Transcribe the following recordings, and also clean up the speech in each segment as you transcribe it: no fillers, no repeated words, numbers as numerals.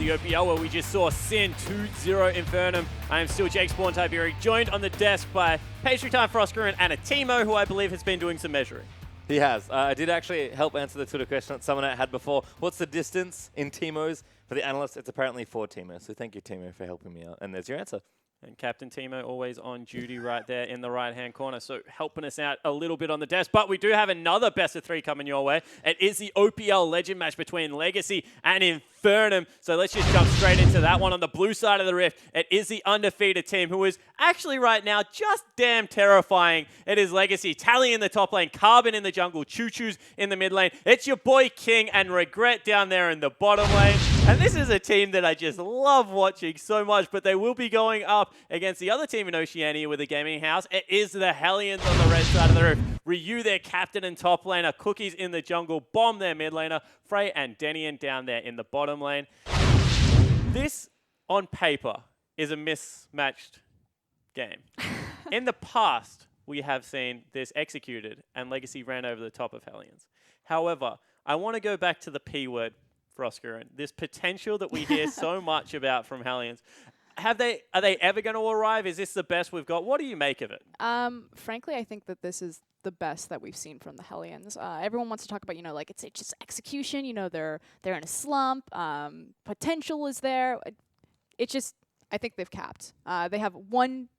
the OPL where we just saw Sin 2-0 Infernum. I am still Jake Spawn Tiberi, joined on the desk by Pastry Time Frostgren and a Timo who I believe has been doing some measuring. He has. I did actually help answer the Twitter question that someone had before. What's the distance in Timos? For the analyst, it's apparently 4 Timos. So thank you, Timo, for helping me out. And there's your answer. And Captain Timo always on duty right there in the right-hand corner, so helping us out a little bit on the desk. But we do have another best of 3 coming your way. It is the OPL Legend match between Legacy and Infernum. So let's just jump straight into that one. On the blue side of the rift, it is the undefeated team who is actually right now just damn terrifying. It is Legacy, Tally in the top lane, Carbon in the jungle, Choo-Choo's in the mid lane. It's your boy King and Regret down there in the bottom lane. And this is a team that I just love watching so much, but they will be going up against the other team in Oceania with a gaming house. It is the Helens on the red side of the roof. Ryu, their captain and top laner. Cookies in the jungle. Bomb, their mid laner. Frey and Denian down there in the bottom lane. This, on paper, is a mismatched game. In the past, we have seen this executed, and Legacy ran over the top of Helens. However, I want to go back to the P word, Frostgren. This potential that we hear so much about from Helens. Are they ever going to arrive? Is this the best we've got? What do you make of it? Frankly, I think that this is the best that we've seen from the Hellions. Everyone wants to talk about, like it's just execution. They're in a slump. Potential is there. It's just, I think they've capped. They have one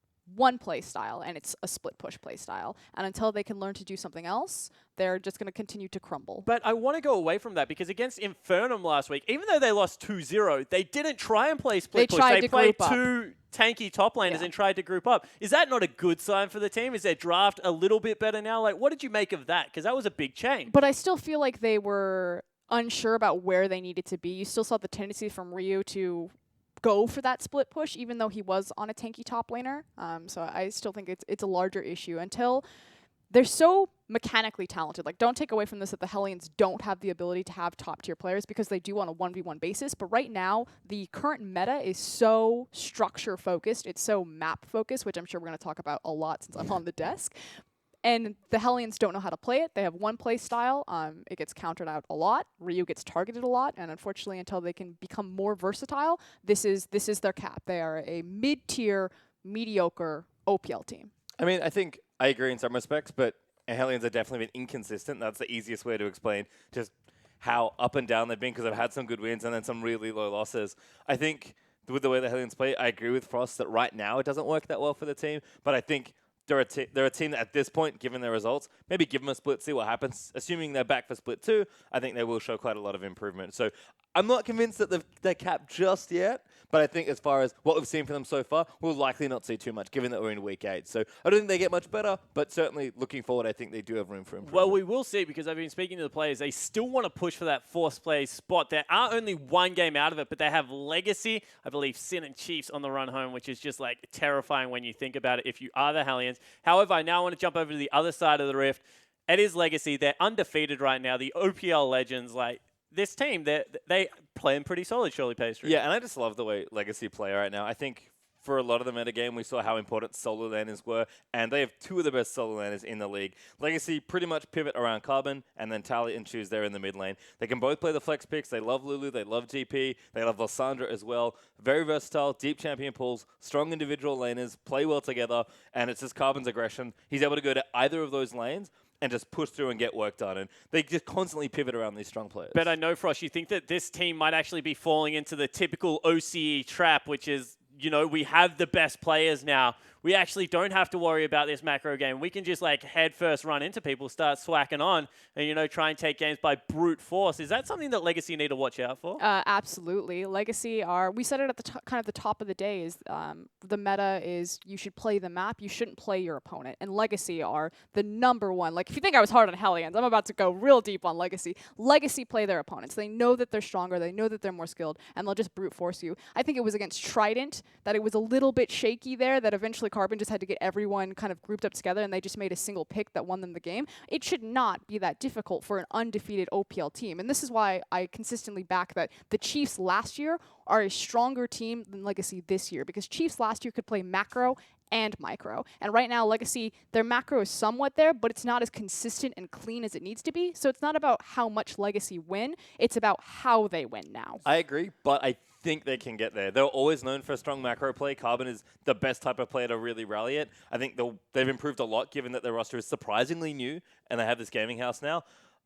play style, and it's a split push play style. And until they can learn to do something else, they're just going to continue to crumble. But I want to go away from that because against Infernum last week, even though they lost 2-0, they didn't try and play split push. They played 2 tanky top laners and tried to group up. Is that not a good sign for the team? Is their draft a little bit better now? Like, what did you make of that? Because that was a big change. But I still feel like they were unsure about where they needed to be. You still saw the tendency from Ryu to go for that split push, even though he was on a tanky top laner. So I still think it's a larger issue until they're so mechanically talented. Like, don't take away from this that the Hellions don't have the ability to have top-tier players because they do on a 1v1 basis. But right now, the current meta is so structure-focused. It's so map-focused, which I'm sure we're going to talk about a lot since I'm on the desk. And the Hellions don't know how to play it. They have one play style. It gets countered out a lot. Ryu gets targeted a lot. And unfortunately, until they can become more versatile, this is their cap. They are a mid-tier, mediocre OPL team. I mean, I think I agree in some respects, but Hellions have definitely been inconsistent. That's the easiest way to explain just how up and down they've been because they've had some good wins and then some really low losses. I think with the way the Hellions play, I agree with Frost that right now it doesn't work that well for the team, but I think they're a team that at this point, given their results, maybe give them a split, see what happens. Assuming they're back for split 2, I think they will show quite a lot of improvement. So I'm not convinced that they're capped just yet, but I think as far as what we've seen from them so far, we'll likely not see too much, given that we're in week 8. So I don't think they get much better, but certainly looking forward, I think they do have room for improvement. Well, we will see because I've been speaking to the players. They still want to push for that 4th place spot. They are only 1 game out of it, but they have Legacy, I believe, Sin and Chiefs on the run home, which is just like terrifying when you think about it if you are the Hellions. However, I now want to jump over to the other side of the rift. It is Legacy. They're undefeated right now. The OPL Legends, like this team, they playing pretty solid, surely, Pastry. Yeah, and I just love the way Legacy play right now. I think for a lot of the metagame, we saw how important solo laners were, and they have 2 of the best solo laners in the league. Legacy pretty much pivot around Carbon, and then Tally and Choose there in the mid lane. They can both play the flex picks. They love Lulu, they love GP, they love Lysandra as well. Very versatile, deep champion pools, strong individual laners, play well together, and it's just Carbon's aggression. He's able to go to either of those lanes and just push through and get work done. And they just constantly pivot around these strong players. But I know, Frost, you think that this team might actually be falling into the typical OCE trap, which is, we have the best players now. We actually don't have to worry about this macro game. We can just like head first run into people, start swacking on, and try and take games by brute force. Is that something that Legacy need to watch out for? Absolutely. Legacy we said it at the kind of the top of the day is the meta is you should play the map. You shouldn't play your opponent. And Legacy are the #1. Like if you think I was hard on Hellions, I'm about to go real deep on Legacy. Legacy play their opponents. They know that they're stronger. They know that they're more skilled, and they'll just brute force you. I think it was against Trident that it was a little bit shaky there, that eventually Carbon just had to get everyone kind of grouped up together and they just made a single pick that won them the game. It should not be that difficult for an undefeated OPL team. And this is why I consistently back that the Chiefs last year are a stronger team than Legacy this year, because Chiefs last year could play macro and micro. And right now, Legacy, their macro is somewhat there, but it's not as consistent and clean as it needs to be. So it's not about how much Legacy win. It's about how they win now. I agree, but I think they can get there. They're always known for a strong macro play. Carbon is the best type of player to really rally it. I think they've improved a lot given that their roster is surprisingly new and they have this gaming house now.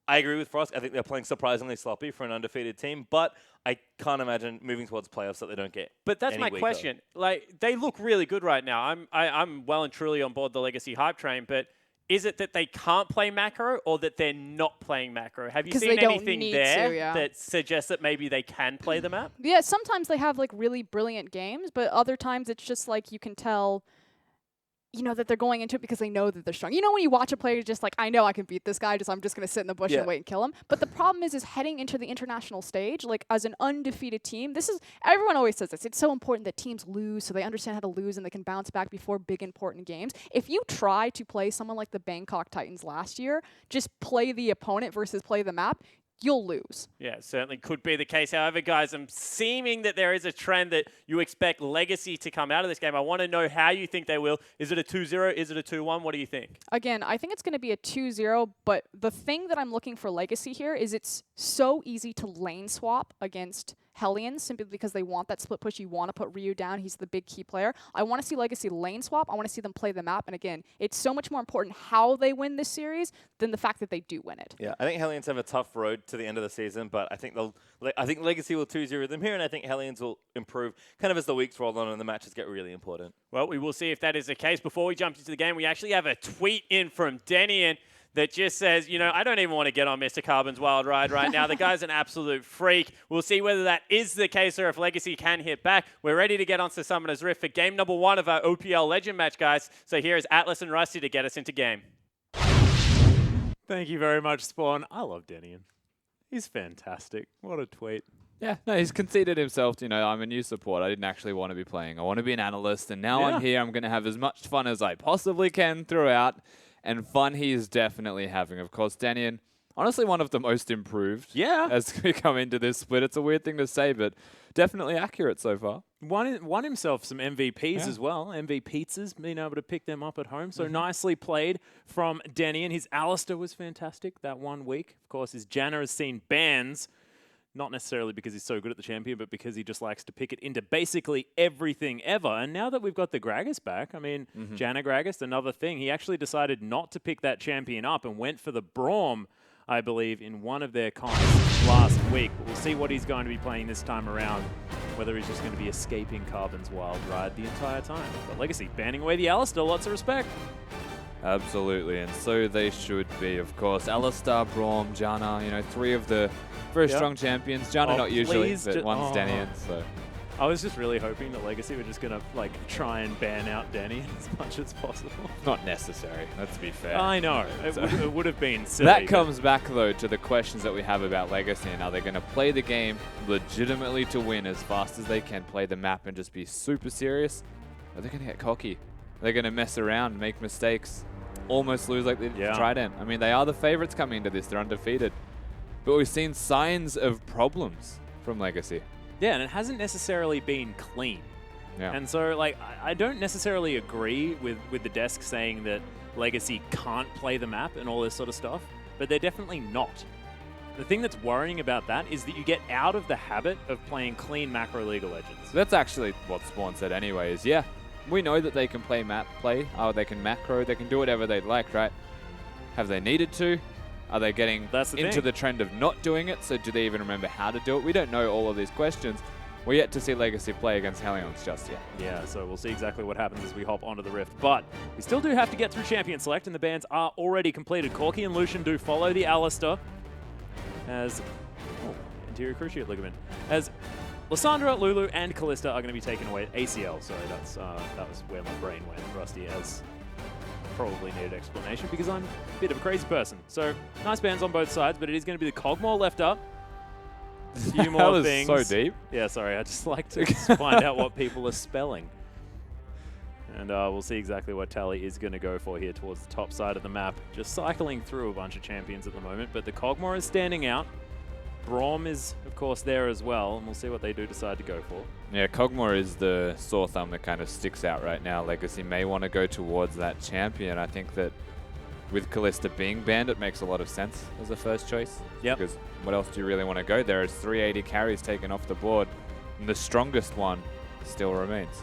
I agree with Frost. I think they're playing surprisingly sloppy for an undefeated team, but I can't imagine moving towards playoffs that they don't get. But that's any my weaker. question. Like, they look really good right now. I'm well and truly on board the Legacy hype train, but is it that they can't play macro or that they're not playing macro? Have you 'Cause seen they don't anything need there to, yeah. that suggests that maybe they can play the map? Yeah, sometimes they have like really brilliant games, but other times it's just like you can tell, you know, that they're going into it because they know that they're strong. You know, when you watch a player, just like, I know I can beat this guy, I'm just going to sit in the bush and wait and kill him. But the problem is heading into the international stage, like as an undefeated team, everyone always says this, it's so important that teams lose so they understand how to lose and they can bounce back before big important games. If you try to play someone like the Bangkok Titans last year, just play the opponent versus play the map, you'll lose. Yeah, it certainly could be the case. However, guys, I'm seeming that there is a trend that you expect Legacy to come out of this game. I want to know how you think they will. Is it a 2-0? Is it a 2-1? What do you think? Again, I think it's going to be a 2-0, but the thing that I'm looking for Legacy here is it's so easy to lane swap against Helens simply because they want that split push. You want to put Ryu down. He's the big key player. I want to see Legacy lane swap. I want to see them play the map. And again, it's so much more important how they win this series than the fact that they do win it. Yeah, I think Helens have a tough road to the end of the season, but I think Legacy will 2-0 them here, and I think Helens will improve kind of as the weeks roll on and the matches get really important. Well, we will see if that is the case. Before we jump into the game, we actually have a tweet in from Denian that just says, you know, I don't even want to get on Mr. Carbon's wild ride right now. The guy's an absolute freak. We'll see whether that is the case or if Legacy can hit back. We're ready to get onto Summoner's Rift for game number 1 of our OPL Legend match, guys. So here is Atlas and Rusty to get us into game. Thank you very much, Spawn. I love Denian. He's fantastic. What a tweet. Yeah, no, he's conceded himself to, you know, I'm a new support. I didn't actually want to be playing. I want to be an analyst, and now I'm here. I'm going to have as much fun as I possibly can throughout. And fun he is definitely having. Of course, Denian, honestly one of the most improved as we come into this split. It's a weird thing to say, but definitely accurate so far. Won himself some MVPs as well. MVP pizzas, being able to pick them up at home. So nicely played from Denian. His Alistair was fantastic that 1 week. Of course, his Janna has seen bans. Not necessarily because he's so good at the champion, but because he just likes to pick it into basically everything ever. And now that we've got the Gragas back, I mean, Janna Gragas, another thing, he actually decided not to pick that champion up and went for the Braum, I believe, in one of their cons last week. But we'll see what he's going to be playing this time around, whether he's just going to be escaping Carbon's wild ride the entire time. But Legacy banning away the Alistair, lots of respect. Absolutely, and so they should be, of course. Alistair, Braum, Janna, you know, 3 of the very strong champions. Janna not usually, but one's Denian, so. I was just really hoping that Legacy were just going to like try and ban out Denian as much as possible. Not necessary, let's be fair. I know, it would have been silly. That comes back, though, to the questions that we have about Legacy and how they're going to play the game legitimately to win as fast as they can, play the map and just be super serious. Or they're going to get cocky. They're going to mess around, make mistakes, almost lose like they did to Trident. I mean, they are the favorites coming into this. They're undefeated. But we've seen signs of problems from Legacy. Yeah, and it hasn't necessarily been clean. Yeah. And so, like, I don't necessarily agree with the desk saying that Legacy can't play the map and all this sort of stuff, but they're definitely not. The thing that's worrying about that is that you get out of the habit of playing clean macro League of Legends. That's actually what Spawn said anyway, is we know that they can play they can macro, they can do whatever they'd like, right? Have they needed to? Are they getting into the trend of not doing it? So do they even remember how to do it? We don't know all of these questions. We're yet to see Legacy play against Helens just yet. Yeah, so we'll see exactly what happens as we hop onto the Rift. But we still do have to get through Champion Select, and the bans are already completed. Corki and Lucian do follow the Alistair as... anterior cruciate ligament. As Lysandra, Lulu, and Callista are going to be taken away. ACL, sorry, that was where my brain went. Rusty has probably needed explanation because I'm a bit of a crazy person. So, nice bans on both sides, but it is going to be the Cogmore left up. A few more that was things. so deep. Yeah, sorry, I just like to find out what people are spelling. And we'll see exactly what Tally is going to go for here towards the top side of the map. Just cycling through a bunch of champions at the moment, but the Cogmore is standing out. Braum is, of course, there as well, and we'll see what they do decide to go for. Yeah, Kog'Maw is the sore thumb that kind of sticks out right now. Legacy may want to go towards that champion. I think that with Kalista being banned, it makes a lot of sense as a first choice. Yep. Because what else do you really want to go there? It's 380 carries taken off the board, and the strongest one still remains.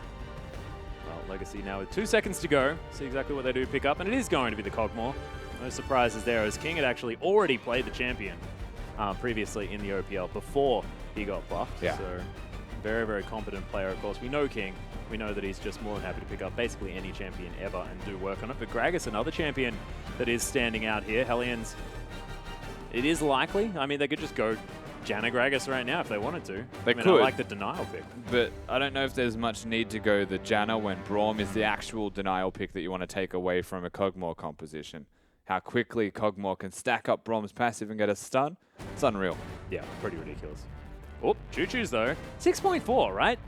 Well, Legacy now with 2 seconds to go. See exactly what they do pick up, and it is going to be the Kog'Maw. No surprises there, as King had actually already played the champion previously in the OPL before he got buffed. Yeah. So very, very competent player, of course. We know King. We know that he's just more than happy to pick up basically any champion ever and do work on it. But Gragas, another champion that is standing out here. Helens, it is likely. I mean, they could just go Janna Gragas right now if they wanted to. They I mean, could. I like the denial pick. But I don't know if there's much need to go the Janna when Braum is the actual denial pick that you want to take away from a Kog'Maw composition. How quickly Kog'Maw can stack up Braum's passive and get a stun, it's unreal. Yeah, pretty ridiculous. Oh, Choo-Choo's though. 6.4, right?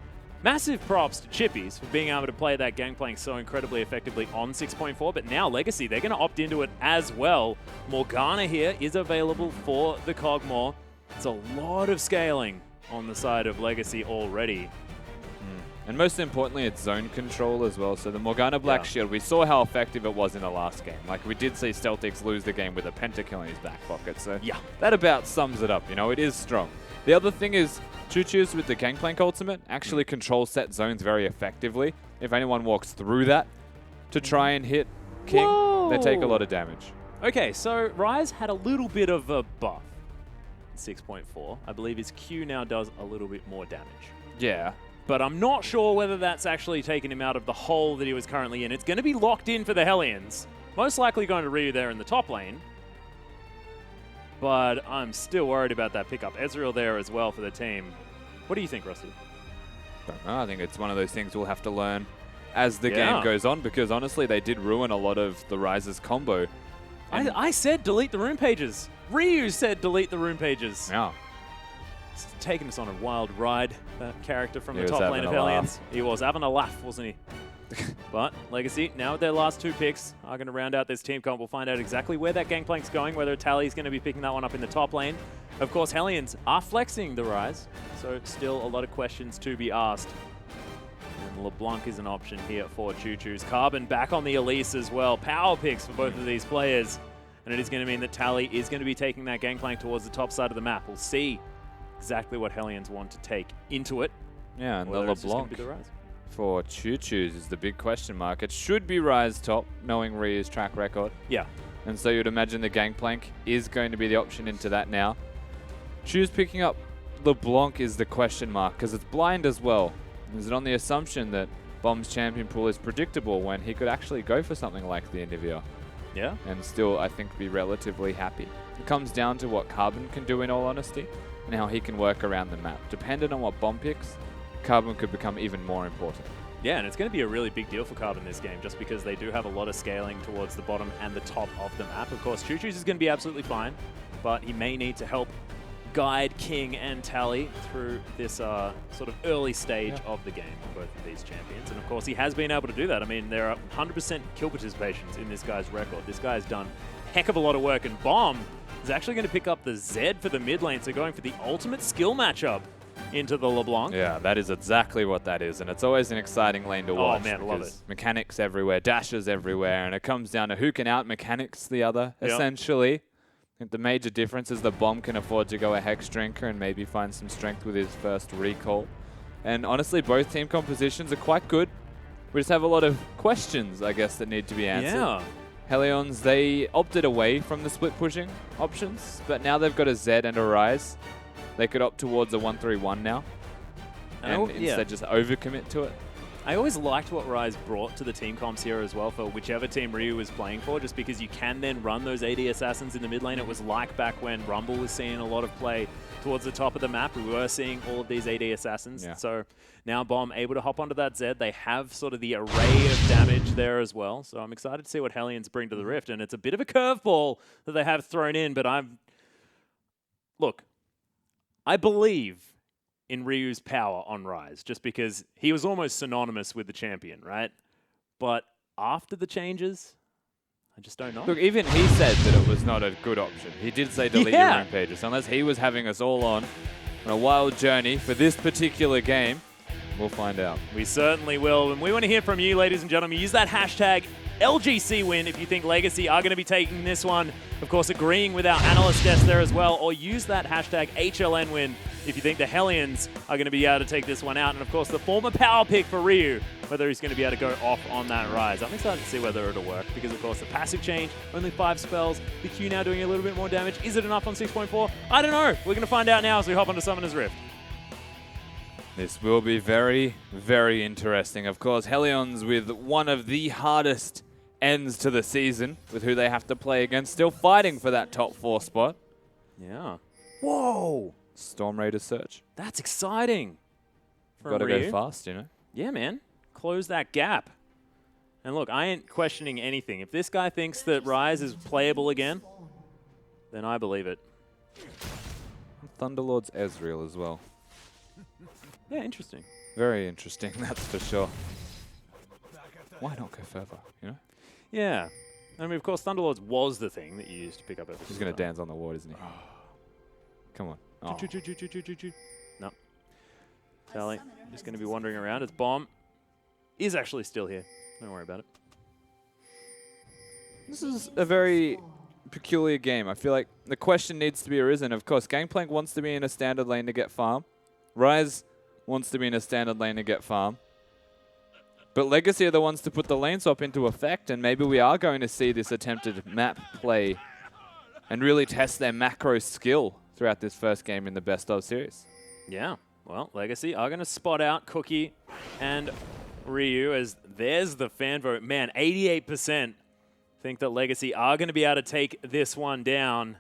Massive props to Chippies for being able to play that Gangplank so incredibly effectively on 6.4, but now Legacy, they're going to opt into it as well. Morgana here is available for the Kog'Maw. It's a lot of scaling on the side of Legacy already. And most importantly, it's zone control as well. So the Morgana Black Shield, we saw how effective it was in the last game. Like, we did see Stealthix lose the game with a pentakill in his back pocket. So yeah, that about sums it up. You know, it is strong. The other thing is, Choo-Choo's with the Gangplank ultimate actually control set zones very effectively. If anyone walks through that to try and hit King, they take a lot of damage. Okay, so Ryze had a little bit of a buff. 6.4. I believe his Q now does a little bit more damage. Yeah. But I'm not sure whether that's actually taken him out of the hole that he was currently in. It's going to be locked in for the Hellions. Most likely going to Ryu there in the top lane. But I'm still worried about that pickup. Ezreal there as well for the team. What do you think, Rusty? Don't know. I think it's one of those things we'll have to learn as the game goes on, because honestly, they did ruin a lot of the Ryze's combo. I said delete the rune pages. Ryu said delete the rune pages. Yeah. It's taking us on a wild ride, that character from He the was top lane of having a Hellions. He was having a laugh, wasn't he? But Legacy, now with their last 2 picks, are going to round out this team comp. We'll find out exactly where that Gangplank's going, whether Tally's going to be picking that one up in the top lane. Of course, Hellions are flexing the Ryze, so still a lot of questions to be asked. And LeBlanc is an option here for Choo-Choo's. Carbon back on the Elise as well. Power picks for both of these players. And it is going to mean that Tally is going to be taking that Gangplank towards the top side of the map. We'll see exactly what Hellions want to take into it. Yeah, and the Whether it's just gonna LeBlanc be the Ryze. for Choo-Choo's is the big question mark. It should be Ryze top, knowing Ryu's track record. Yeah. And so you'd imagine the Gangplank is going to be the option into that now. Choo's picking up LeBlanc is the question mark, because it's blind as well. Is it on the assumption that Bomb's champion pool is predictable when he could actually go for something like the Indivior? Yeah. And still, I think, be relatively happy. It comes down to what Carbon can do, in all honesty, and how he can work around the map. Depending on what Bomb picks, Carbon could become even more important. Yeah, and it's going to be a really big deal for Carbon this game, just because they do have a lot of scaling towards the bottom and the top of the map. Of course, Choo-Choo's is going to be absolutely fine, but he may need to help guide King and Tally through this sort of early stage of the game for both of these champions. And of course, he has been able to do that. I mean, there are 100% kill participations in this guy's record. This guy's done a heck of a lot of work, and Bomb is actually going to pick up the Z for the mid lane, so going for the ultimate skill matchup into the LeBlanc. Yeah, that is exactly what that is, and it's always an exciting lane to watch. Oh man, I love it. because mechanics everywhere, dashes everywhere, and it comes down to who can out mechanics the other, essentially. I think the major difference is the Bomb can afford to go a Hex Drinker and maybe find some strength with his first recall. And honestly, both team compositions are quite good. We just have a lot of questions, I guess, that need to be answered. Yeah. Hellions, they opted away from the split pushing options, but now they've got a Z and a Ryze. They could opt towards a 1-3-1 now, and instead just overcommit to it. I always liked what Ryze brought to the team comps here as well for whichever team Ryu was playing for, just because you can then run those AD assassins in the mid lane. It was like back when Rumble was seeing a lot of play towards the top of the map. We were seeing all of these AD assassins. Yeah. So now Bomb able to hop onto that Z. They have sort of the array of damage there as well. So I'm excited to see what Hellions bring to the Rift. And it's a bit of a curveball that they have thrown in, but look, I believe in Ryu's power on Ryze, just because he was almost synonymous with the champion, right? But after the changes, I just don't know. Look, even he said that it was not a good option. He did say delete your Yeah. room pages. Unless he was having us all on a wild journey for this particular game, we'll find out. We certainly will. And we want to hear from you, ladies and gentlemen. Use that hashtag LGC win if you think Legacy are going to be taking this one. Of course, agreeing with our analyst desk there as well. Or use that hashtag HLN win if you think the Helens are going to be able to take this one out. And of course, the former power pick for Ryu, whether he's going to be able to go off on that rise. I'm excited to see whether it'll work because, of course, the passive change, only 5 spells. The Q now doing a little bit more damage. Is it enough on 6.4? I don't know. We're going to find out now as we hop onto Summoner's Rift. This will be very, very interesting. Of course, Helens with one of the hardest ends to the season with who they have to play against, still fighting for that top 4 spot. Yeah. Whoa. Storm Raider search. That's exciting. For Got to Ryu. go fast, you know? Yeah, man. Close that gap. And look, I ain't questioning anything. If this guy thinks that Rise is playable again, then I believe it. Thunderlord's Ezreal as well. Yeah, interesting. Very interesting, that's for sure. Why not go further, you know? Yeah. I mean, of course, Thunderlords was the thing that you used to pick up every He's going to time. dance on the ward, isn't he? Come on. Oh. No. Tally, just going to be wandering around. His bomb is actually still here. Don't worry about it. This is a very peculiar game. I feel like the question needs to be arisen. Of course, Gangplank wants to be in a standard lane to get farm. Rise wants to be in a standard lane to get farm. But Legacy are the ones to put the lane swap into effect, and maybe we are going to see this attempted map play and really test their macro skill throughout this first game in the best of series. Yeah. Well, Legacy are going to spot out Cookie and Ryu as there's the fan vote. Man, 88% think that Legacy are going to be able to take this one down.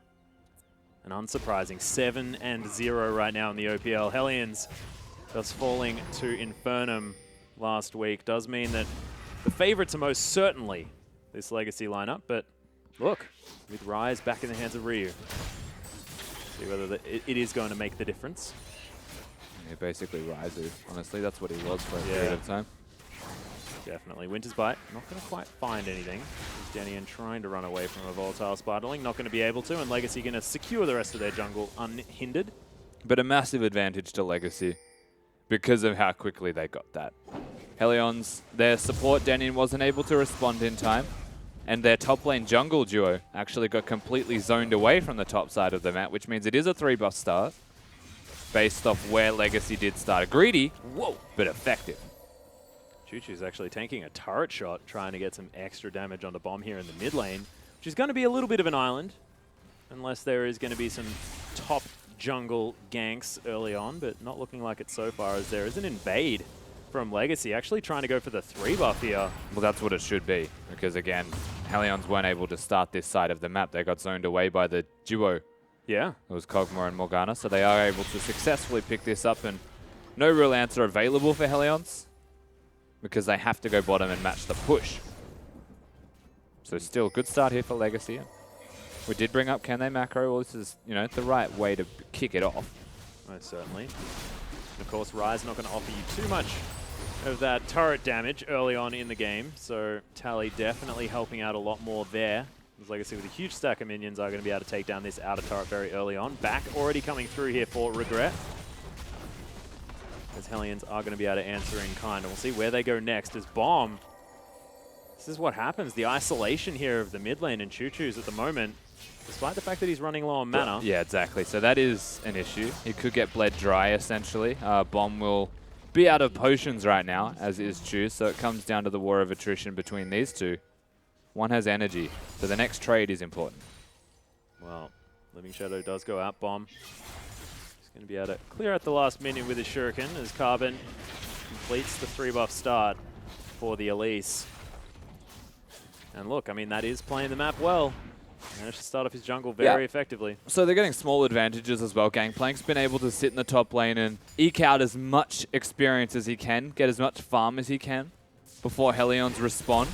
An unsurprising 7-0 right now in the OPL. Helens just falling to Infernum last week does mean that the favorites are most certainly this Legacy lineup. But look, with Rise back in the hands of Ryu, see whether it is going to make the difference. Yeah, basically Raizu. Honestly, that's what he was for a period of time. Definitely. Winter's Bite, not going to quite find anything. Denian trying to run away from a volatile Spiderling, not going to be able to, and Legacy going to secure the rest of their jungle unhindered. But a massive advantage to Legacy because of how quickly they got that. Helens, their support Denian wasn't able to respond in time, and their top lane jungle duo actually got completely zoned away from the top side of the map, which means it is a 3-buff start based off where Legacy did start. Greedy, whoa, but effective. Choo-Choo's actually tanking a turret shot, trying to get some extra damage on the bomb here in the mid lane, which is going to be a little bit of an island, unless there is going to be some top jungle ganks early on, but not looking like it so far, as there is an invade from Legacy, actually trying to go for the 3-buff here. Well, that's what it should be, because again, Helens weren't able to start this side of the map. They got zoned away by the duo. Yeah. It was Kog'Maw and Morgana, so they are able to successfully pick this up, and no real answer available for Helens, because they have to go bottom and match the push. So still, good start here for Legacy. We did bring up, can they macro? Well, this is, you know, the right way to kick it off. Most certainly. And of course, Rise not going to offer you too much of that turret damage early on in the game, so Tally definitely helping out a lot more there. As Legacy with a huge stack of minions are going to be able to take down this outer turret very early on. Back already coming through here for Regret, as Helens are going to be able to answer in kind. And we'll see where they go next as Bomb. This is what happens. The isolation here of the mid lane and Choo-Choo's at the moment, despite the fact that he's running low on mana. Yeah, exactly. So that is an issue. He could get bled dry, essentially. Bomb will be out of potions right now, as is Choo, so it comes down to the war of attrition between these two. One has energy, so the next trade is important. Well, Living Shadow does go out. Bomb. He's going to be able to clear out the last minion with his Shuriken as Carbon completes the 3-buff start for the Elise. And look, I mean, that is playing the map well. Managed to start off his jungle very effectively. So they're getting small advantages as well. Gangplank's been able to sit in the top lane and eke out as much experience as he can, get as much farm as he can before Helens respond.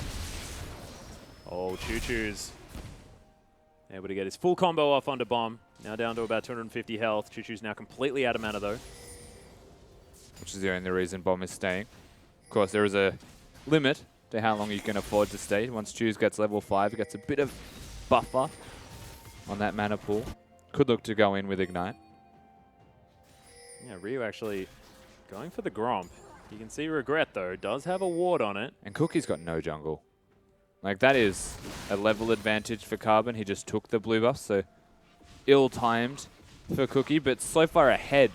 Oh, Choo-Choo's able to get his full combo off onto Bomb. Now down to about 250 health. Choo-Choo's now completely out of mana though. Which is the only reason Bomb is staying. Of course, there is a limit to how long you can afford to stay. Once Choose gets level 5, he gets a bit of buffer on that mana pool. Could look to go in with Ignite. Yeah, Ryu actually going for the Gromp. You can see Regret, though, does have a ward on it. And Cookie's got no jungle. Like, that is a level advantage for Carbon. He just took the blue buff, so ill-timed for Cookie, but so far ahead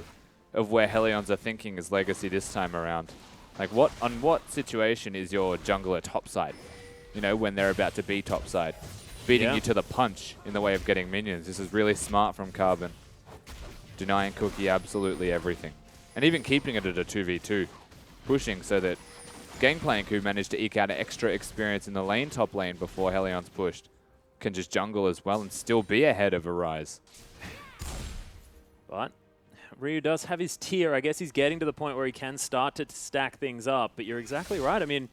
of where Hellions are thinking is Legacy this time around. Like, on what situation is your jungler topside? You know, when they're about to be topside. Beating you to the punch in the way of getting minions. This is really smart from Carbon. Denying Cookie absolutely everything. And even keeping it at a 2v2. Pushing so that Gangplank, who managed to eke out an extra experience in the lane top lane before Hellions pushed, can just jungle as well and still be ahead of Arise. But Ryu does have his tier. I guess he's getting to the point where he can start to stack things up. But you're exactly right. I mean,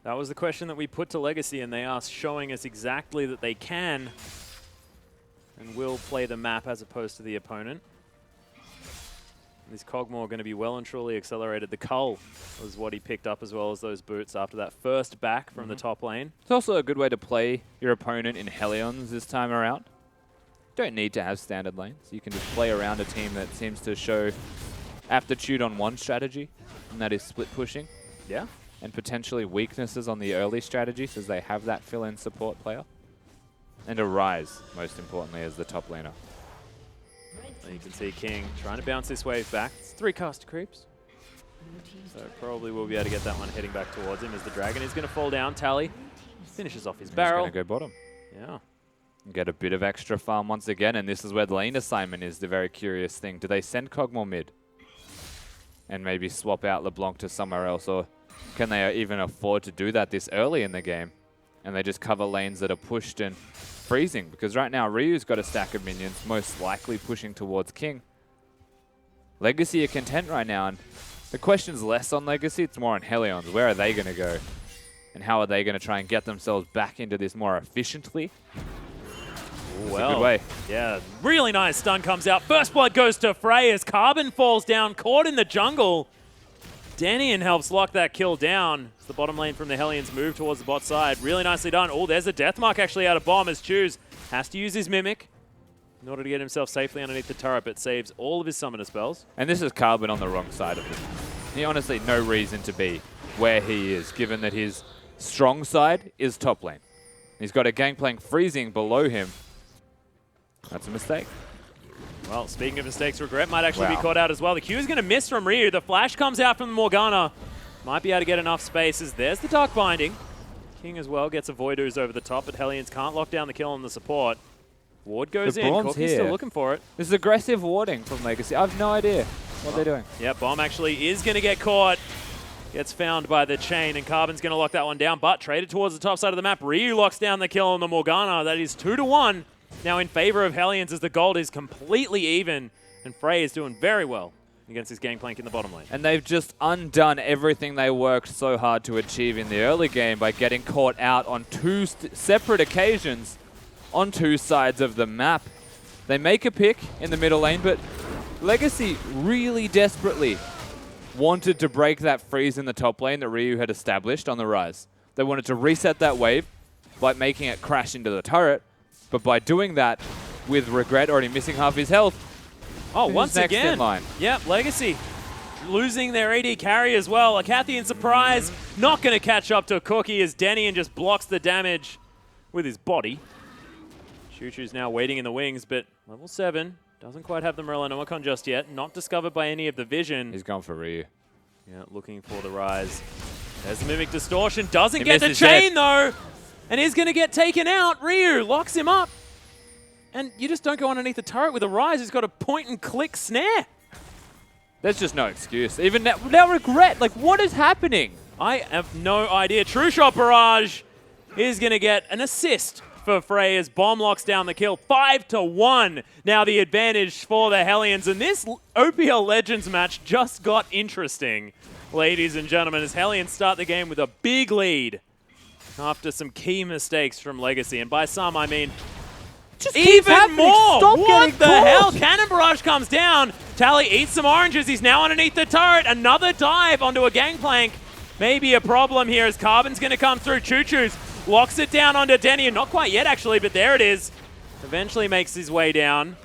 that was the question that we put to Legacy, and they are showing us exactly that they can and will play the map as opposed to the opponent. This Cogmore going to be well and truly accelerated. The Cull was what he picked up, as well as those boots after that first back from the top lane. It's also a good way to play your opponent in Hellions this time around. Don't need to have standard lanes. You can just play around a team that seems to show aptitude on one strategy, and that is split pushing. Yeah. And potentially weaknesses on the early strategies as they have that fill-in support player. And Arise, most importantly, as the top laner. And you can see King trying to bounce this wave back. It's 3 caster creeps. So probably will be able to get that one heading back towards him as the dragon is going to fall down. Tally finishes off his barrel. He's going to go bottom. Yeah. Get a bit of extra farm once again, and this is where the lane assignment is the very curious thing. Do they send Cogmore mid and maybe swap out LeBlanc to somewhere else, or can they even afford to do that this early in the game? And they just cover lanes that are pushed and freezing, because right now Ryu's got a stack of minions, most likely pushing towards King. Legacy are content right now, and the question's less on Legacy, it's more on Hellions. Where are they going to go? And how are they going to try and get themselves back into this more efficiently? Well, good way. Yeah, really nice stun comes out. First blood goes to Frey as Carbon falls down, caught in the jungle. Danian helps lock that kill down. It's the bottom lane from the Hellions move towards the bot side. Really nicely done. Oh, there's a death mark actually out of Bomb as Choose has to use his Mimic in order to get himself safely underneath the turret, but saves all of his summoner spells. And this is Carbon on the wrong side of it. He honestly no reason to be where he is, given that his strong side is top lane. He's got a Gangplank freezing below him. That's a mistake. Well, speaking of mistakes, Regret might actually be caught out as well. The Q is going to miss from Ryu. The flash comes out from the Morgana. Might be able to get enough spaces. There's the Dark Binding. King as well gets a Void Ooze over the top, but Hellions can't lock down the kill on the support. Ward goes in. Corky's still looking for it. This is aggressive warding from Legacy. I have no idea what they're doing. Yeah, Bomb actually is going to get caught. Gets found by the chain, and Carbon's going to lock that one down, but traded towards the top side of the map. Ryu locks down the kill on the Morgana. That is 2-1. Now in favor of Hellions as the gold is completely even, and Frey is doing very well against his Gangplank in the bottom lane. And they've just undone everything they worked so hard to achieve in the early game by getting caught out on 2 separate occasions on 2 sides of the map. They make a pick in the middle lane, but Legacy really desperately wanted to break that freeze in the top lane that Ryu had established on the Rise. They wanted to reset that wave by making it crash into the turret, but by doing that, with Regret already missing half his health, oh, once next again, in line? Yep, Legacy losing their AD carry as well. A Cathian surprise, not going to catch up to Cookie as Denian just blocks the damage with his body. Choo-Choo's now waiting in the wings, but level 7 doesn't quite have the Morellonomicon just yet. Not discovered by any of the vision. He's gone for Ryu. Yeah, looking for the Rise. There's the Mimic Distortion. Doesn't get the misses chain, though. And he's going to get taken out. Ryu locks him up. And you just don't go underneath the turret with a Rise who's got a point-and-click snare. There's just no excuse. Even now Regret, like, what is happening? I have no idea. True Shot Barrage is going to get an assist for Frey as Bomb locks down the kill. 5-1. Now the advantage for the Hellions. And this OPL Legends match just got interesting, ladies and gentlemen, as Hellions start the game with a big lead after some key mistakes from Legacy. And by some, I mean Just even more. Stop What the caught. hell? Cannon Barrage comes down. Tally eats some oranges. He's now underneath the turret. Another dive onto a Gangplank. maybe a problem here as Carbon's going to come through. Choo Choo's locks it down onto Denny. Not quite yet, actually, but there it is. Eventually makes his way down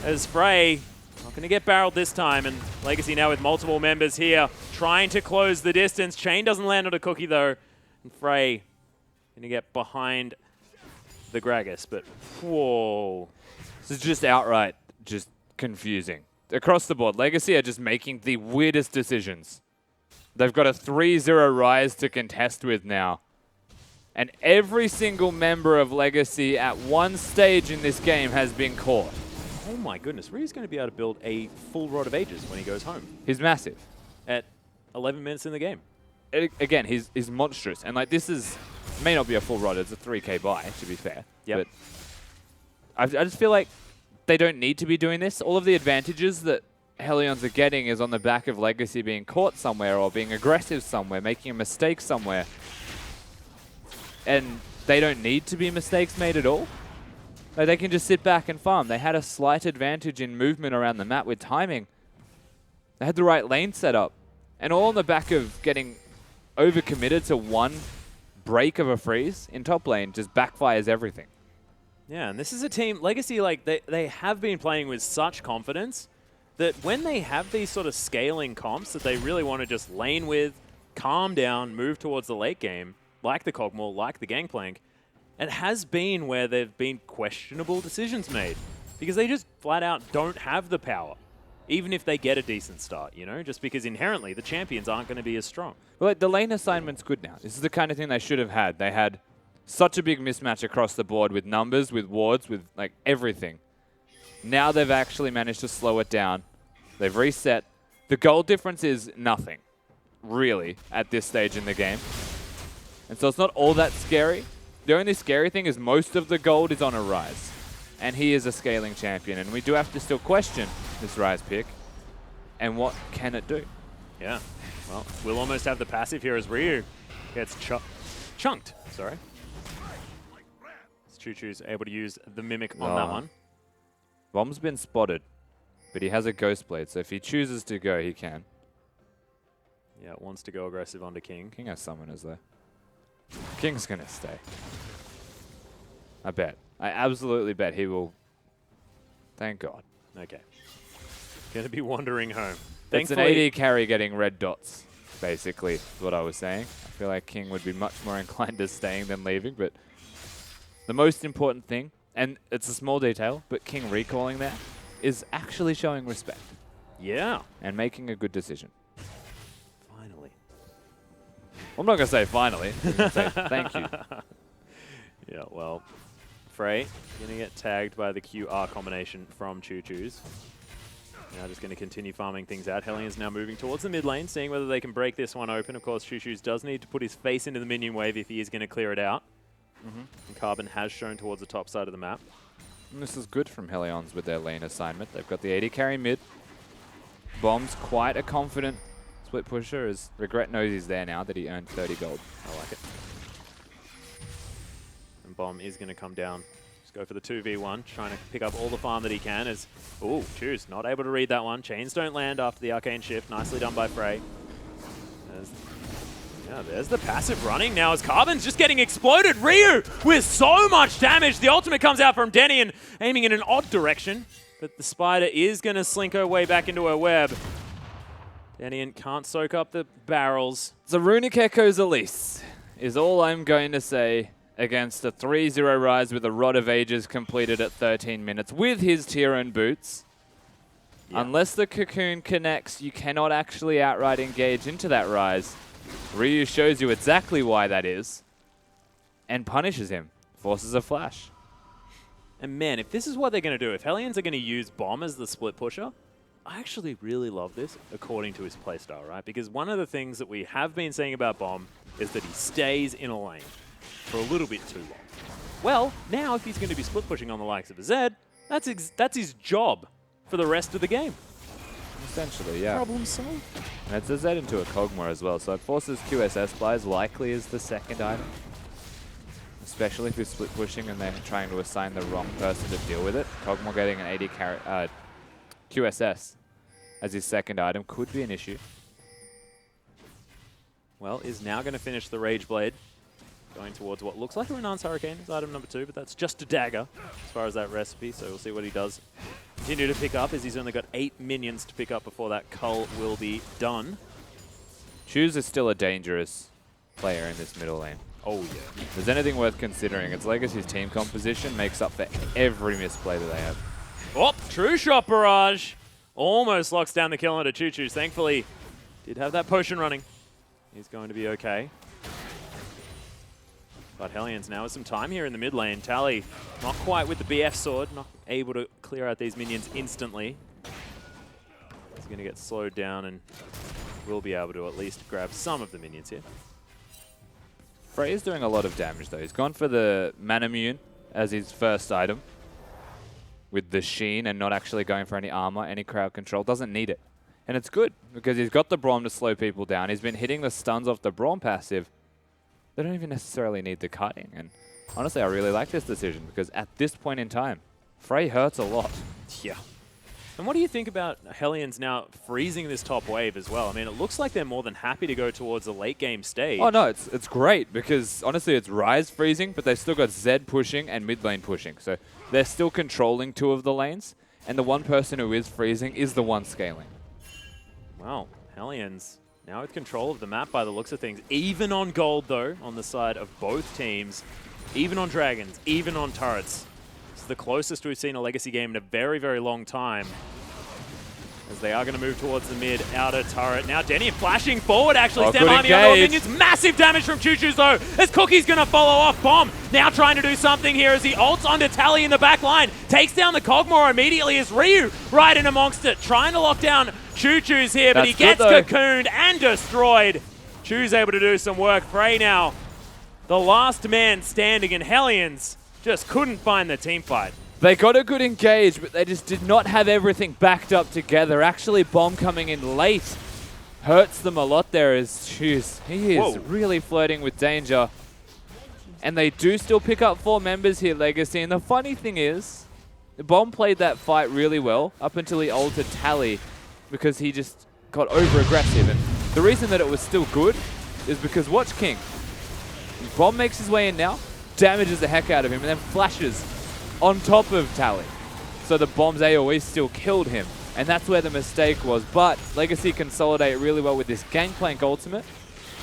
as Frey not going to get barreled this time. And Legacy now with multiple members here trying to close the distance. Chain doesn't land on a cookie, though. And Frey going to get behind the Gragas, but whoa. This is just outright just confusing. Across the board, Legacy are just making the weirdest decisions. They've got a 3-0 rise to contest with now. And every single member of Legacy at one stage in this game has been caught. Oh my goodness, Ryu's going to be able to build a full Rod of Ages when he goes home He's massive. at 11 minutes in the game. Again, he's monstrous. And like this may not be a full rod, it's a 3k buy, to be fair. Yep. But I just feel like they don't need to be doing this. All of the advantages that Helens are getting is on the back of Legacy being caught somewhere or being aggressive somewhere, making a mistake somewhere. And they don't need to be mistakes made at all. Like they can just sit back and farm. They had a slight advantage in movement around the map with timing. They had the right lane set up. And all on the back of getting overcommitted to one break of a freeze in top lane just backfires everything. Yeah, and this is a team, Legacy, like they have been playing with such confidence that when they have these sort of scaling comps that they really want to just lane with, calm down, move towards the late game, like the Cogmore, like the Gangplank, it has been where there have been questionable decisions made because they just flat out don't have the power, even if they get a decent start, you know, just because inherently the champions aren't going to be as strong. Well, like, the lane assignment's good now. This is the kind of thing they should have had. They had such a big mismatch across the board with numbers, with wards, with like everything. Now they've actually managed to slow it down. They've reset. The goal difference is nothing, really, at this stage in the game. And so it's not all that scary. The only scary thing is most of the gold is on a Rise. And he is a scaling champion. And we do have to still question this Rise pick. And what can it do? Yeah, well, we'll almost have the passive here as Ryu gets chunked. Sorry. Choo Choo's able to use the Mimic on that one. Bomb's been spotted, but he has a Ghost Blade, so if he chooses to go, he can. Yeah, wants to go aggressive onto King. King has summoners there. King's going to stay. I bet. I absolutely bet he will. Thank God. Okay. Going to be wandering home. It's an AD carry getting red dots, basically, is what I was saying. I feel like King would be much more inclined to staying than leaving, but the most important thing, and it's a small detail, but King recalling there is actually showing respect. Yeah. And making a good decision. Finally. I'm not going to say finally. I'm going to say thank you. Yeah, well, Frey going to get tagged by the QR combination from Choo Choo's. Now just going to continue farming things out. Helens now moving towards the mid lane, seeing whether they can break this one open. Of course, Choo Choo's does need to put his face into the minion wave if he is going to clear it out. And Carbon has shown towards the top side of the map. And this is good from Helens with their lane assignment. They've got the AD carry mid. Bomb's quite a confident split pusher, as Regret knows he's there now that he earned 30 gold. I like it. And Bomb is going to come down. Just go for the 2v1, trying to pick up all the farm that he can as... Ooh, Choose, not able to read that one. Chains don't land after the arcane shift. Nicely done by Frey. There's the passive running now as Carbon's just getting exploded. Ryu with so much damage. The ultimate comes out from Denny and aiming in an odd direction. But the spider is going to slink her way back into her web. Denny can't soak up the barrels. The Runic Echo's Elise is all I'm going to say against a 3-0 rise with a Rod of Ages completed at 13 minutes with his Tyrian boots. Yeah. Unless the Cocoon connects, you cannot actually outright engage into that rise. Ryu shows you exactly why that is and punishes him. Forces a flash. And man, if this is what they're going to do, if Helens are going to use Bomb as the split pusher, I actually really love this according to his playstyle, right? Because one of the things that we have been saying about Bomb is that he stays in a lane for a little bit too long. Well, now if he's going to be split pushing on the likes of a Zed, that's his job for the rest of the game. Essentially, yeah. Problem solved. And it's a Z into a Cogmore as well, so it forces QSS buys likely as the second item. Especially if you're split pushing and they're trying to assign the wrong person to deal with it. Cogmore getting an AD QSS as his second item could be an issue. well, is now going to finish the Rage Blade. Going towards what looks like a Renan's Hurricane is item number 2, but that's just a dagger as far as that recipe, so we'll see what he does. Continue to pick up as he's only got 8 minions to pick up before that cull will be done. Choose is still a dangerous player in this middle lane. Oh, yeah. If there's anything worth considering, it's Legacy's team composition makes up for every misplay that they have. Oh, True Shot Barrage. Almost locks down the kill onto Choo Choo's. Thankfully, did have that potion running. He's going to be okay. But Helens now with some time here in the mid lane. Tally not quite with the BF sword, not able to clear out these minions instantly. He's going to get slowed down and will be able to at least grab some of the minions here. Frey is doing a lot of damage though. He's gone for the Manamune as his first item with the Sheen and not actually going for any armor, any crowd control. Doesn't need it. And it's good because he's got the Braum to slow people down. He's been hitting the stuns off the Braum passive. They don't even necessarily need the cutting. And honestly, I really like this decision because at this point in time, Frey hurts a lot. Yeah. And what do you think about Helens now freezing this top wave as well? I mean, it looks like they're more than happy to go towards the late game stage. Oh no, it's great because honestly it's Ryze freezing, but they still got Zed pushing and mid lane pushing. So they're still controlling 2 of the lanes, and the one person who is freezing is the one scaling. Wow, Helens now with control of the map by the looks of things. Even on gold though, on the side of both teams. Even on dragons, even on turrets. It's the closest we've seen a Legacy game in a very, very long time. As they are going to move towards the mid outer turret. Now Denny flashing forward actually. Stand behind the other minions. Massive damage from Choo Choo's though. As Cookie's going to follow off. Bomb now trying to do something here as he ults onto Tally in the back line. Takes down the Cogmore immediately as Ryu right in amongst it. Trying to lock down Choo Choo's here, but he gets cocooned and destroyed. Choo's able to do some work. Frey now the last man standing, and Helens just couldn't find the team fight. They got a good engage, but they just did not have everything backed up together. Actually, Bomb coming in late hurts them a lot there as he is really flirting with danger. And they do still pick up 4 members here, Legacy. And the funny thing is, the Bomb played that fight really well up until he ulted Tally because he just got over-aggressive. And the reason that it was still good is because watch King. Bomb makes his way in now, damages the heck out of him, and then flashes on top of Tally. So the Bomb's AoE still killed him. And that's where the mistake was. But Legacy consolidate really well with this Gangplank ultimate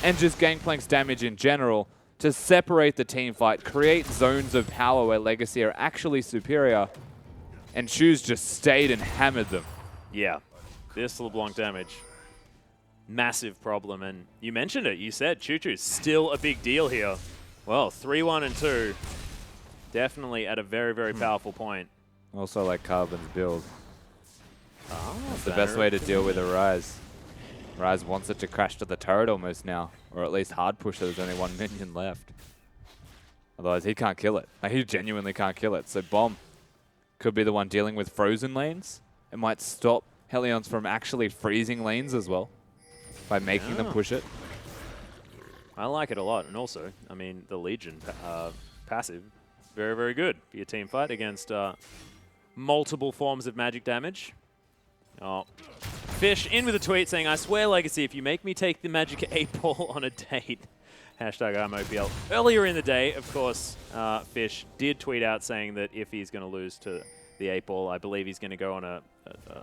and just Gangplank's damage in general to separate the team fight, create zones of power where Legacy are actually superior. And Choose just stayed and hammered them. Yeah, this LeBlanc damage. Massive problem. And you mentioned it. You said Choo Choo's still a big deal here. Well, 3-1 and 2. Definitely at a very, very powerful point. Also like Carbon's build. Oh, That's the best way to deal with a Ryze. Ryze wants it to crash to the turret almost now. Or at least hard push so there's only 1 minion left. Otherwise he can't kill it. Like, he genuinely can't kill it. So Bomb could be the one dealing with frozen lanes. It might stop Helens from actually freezing lanes as well. By making them push it. I like it a lot. And also, I mean, the Legion passive. Very, very good for your team fight against multiple forms of magic damage. Oh, Fish in with a tweet saying, I swear, Legacy, if you make me take the Magic 8-ball on a date, hashtag IMOPL. Earlier in the day, of course, Fish did tweet out saying that if he's going to lose to the 8-ball, I believe he's going to go on a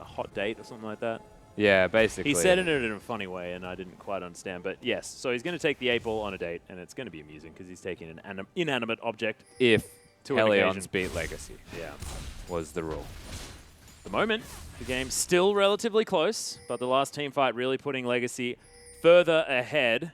hot date or something like that. Yeah, basically. He said it in a funny way, and I didn't quite understand. But yes, so he's going to take the 8-ball on a date, and it's going to be amusing because he's taking an inanimate object. If to Helens beat Legacy. Yeah. Was the rule. At the moment, the game's still relatively close, but the last team fight really putting Legacy further ahead.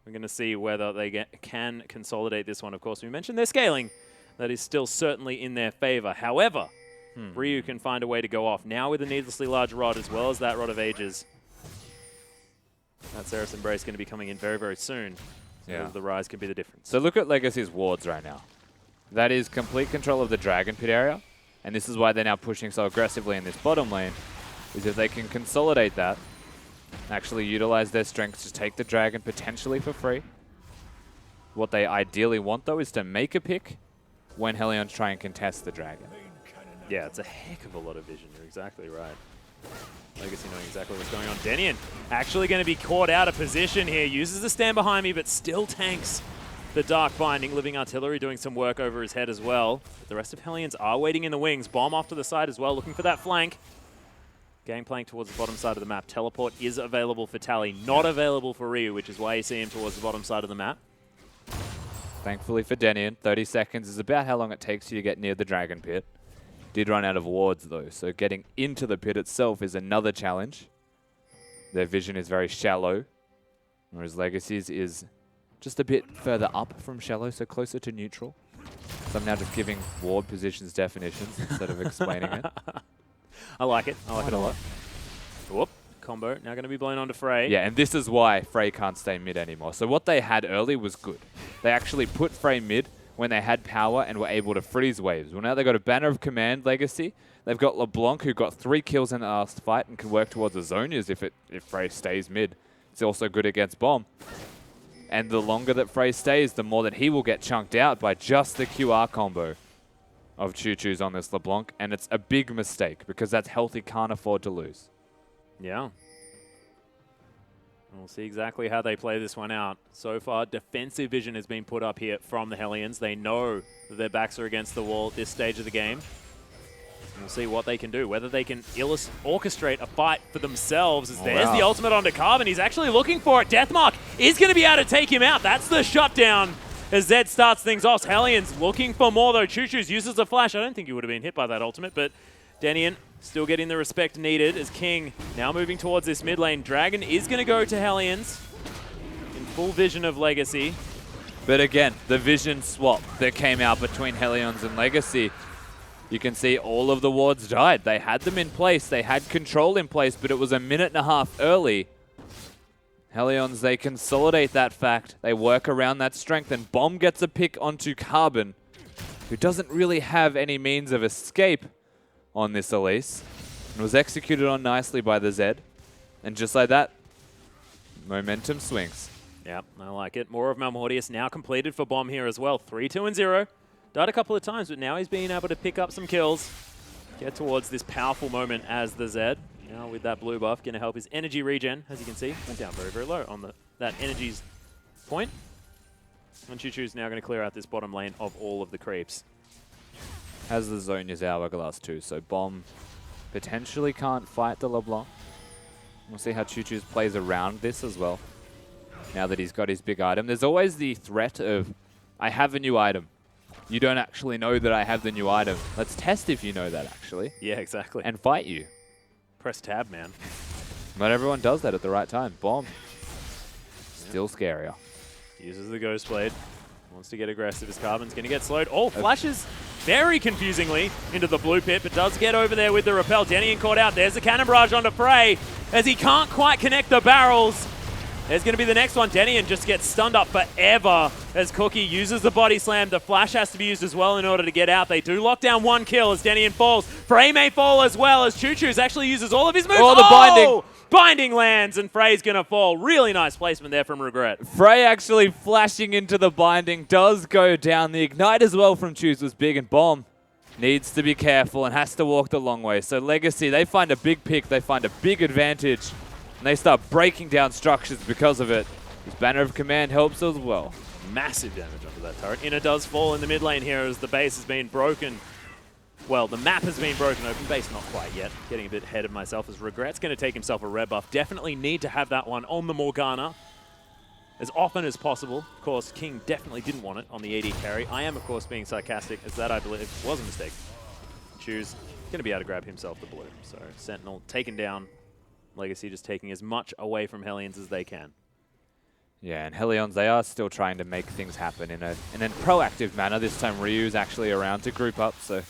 We're going to see whether they can consolidate this one. Of course, we mentioned their scaling. That is still certainly in their favor. However, Ryu can find a way to go off. Now with a needlessly large rod, as well as that Rod of Ages. That Ceres Embrace going to be coming in very, very soon. So Yeah. the Rise could be the difference. So look at Legacy's wards right now. That is complete control of the Dragon Pit area. And this is why they're now pushing so aggressively in this bottom lane. Is if they can consolidate that, actually utilize their strengths to take the Dragon potentially for free. What they ideally want, though, is to make a pick when Helens try and contest the Dragon. Yeah, it's a heck of a lot of vision. You're exactly right. Legacy knowing exactly what's going on. Denian actually going to be caught out of position here. Uses the stand behind me, but still tanks the Dark Binding. Living Artillery doing some work over his head as well. But the rest of Helens are waiting in the wings. Bomb off to the side as well, looking for that flank. Game playing towards the bottom side of the map. Teleport is available for Tally, not available for Ryu, which is why you see him towards the bottom side of the map. Thankfully for Denian, 30 seconds is about how long it takes you to get near the Dragon Pit. Did run out of wards though, so getting into the pit itself is another challenge. Their vision is very shallow, whereas Legacy's is just a bit further up from shallow, so closer to neutral. So I'm now just giving ward positions definitions instead of explaining it. I like it. I like it a lot. Whoop. Combo now going to be blown onto Frey. Yeah, and this is why Frey can't stay mid anymore. So what they had early was good. They actually put Frey mid when they had power and were able to freeze waves. Well, now they've got a Banner of Command Legacy. They've got LeBlanc, who got 3 kills in the last fight and can work towards the Zonias if Frey stays mid. It's also good against Bomb. And the longer that Frey stays, the more that he will get chunked out by just the QR combo of Choo Choo's on this LeBlanc. And it's a big mistake because that's health he can't afford to lose. Yeah. We'll see exactly how they play this one out. So far, defensive vision has been put up here from the Hellions. They know that their backs are against the wall at this stage of the game. And we'll see what they can do, whether they can orchestrate a fight for themselves. As there's the ultimate onto Carbon. He's actually looking for it. Deathmark is going to be able to take him out. That's the shutdown as Zed starts things off. Hellions looking for more, though. Choo Choo's uses the flash. I don't think he would have been hit by that ultimate, but Denian still getting the respect needed as King now moving towards this mid lane. Dragon is going to go to Hellions in full vision of Legacy. But again, the vision swap that came out between Hellions and Legacy, you can see all of the wards died. They had them in place, they had control in place, but it was a minute and a half early. Hellions, they consolidate that fact. They work around that strength, and Bomb gets a pick onto Carbon, who doesn't really have any means of escape on this Elise, and was executed on nicely by the Zed. And just like that, momentum swings. Yep, I like it. More of Malmortius now completed for Bomb here as well. 3-2-0. Died a couple of times, but now he's being able to pick up some kills. Get towards this powerful moment as the Zed. Now with that blue buff, going to help his energy regen, as you can see. Went down very, very low on that energy's point. And Choo Choo's now going to clear out this bottom lane of all of the creeps. Has the Zonia's Hourglass too, so Bomb potentially can't fight the LeBlanc. We'll see how Choo Choo's plays around this as well. Now that he's got his big item, there's always the threat of, I have a new item. You don't actually know that I have the new item. Let's test if you know that actually. Yeah, exactly. And fight you. Press tab, man. Not everyone does that at the right time. Bomb. Still scarier. Uses the Ghost Blade. Wants to get aggressive as Carbon's going to get slowed. Oh, flashes very confusingly into the blue pit, but does get over there with the repel. Denian caught out. There's the cannon barrage onto Frey as he can't quite connect the barrels. There's going to be the next one. Denian just gets stunned up forever as Cookie uses the body slam. The flash has to be used as well in order to get out. They do lock down one kill as Denian falls. Frey may fall as well as Choo Choo's actually uses all of his moves. Oh, the binding. Binding lands and Frey's going to fall. Really nice placement there from Regret. Frey actually flashing into the binding does go down. The ignite as well from Choose was big, and Bomb needs to be careful and has to walk the long way. So Legacy, they find a big pick, they find a big advantage, and they start breaking down structures because of it. His Banner of Command helps as well. Massive damage onto that turret. Inner does fall in the mid lane here as the base has been broken. Well, the map has been broken open. Base not quite yet. Getting a bit ahead of myself as Regret's going to take himself a red buff. Definitely need to have that one on the Morgana as often as possible. Of course, King definitely didn't want it on the AD carry. I am, of course, being sarcastic, as that, I believe, was a mistake. Choose going to be able to grab himself the blue. So Sentinel taken down. Legacy just taking as much away from Hellions as they can. Yeah, and Hellions, they are still trying to make things happen in a proactive manner. This time Ryu's actually around to group up, so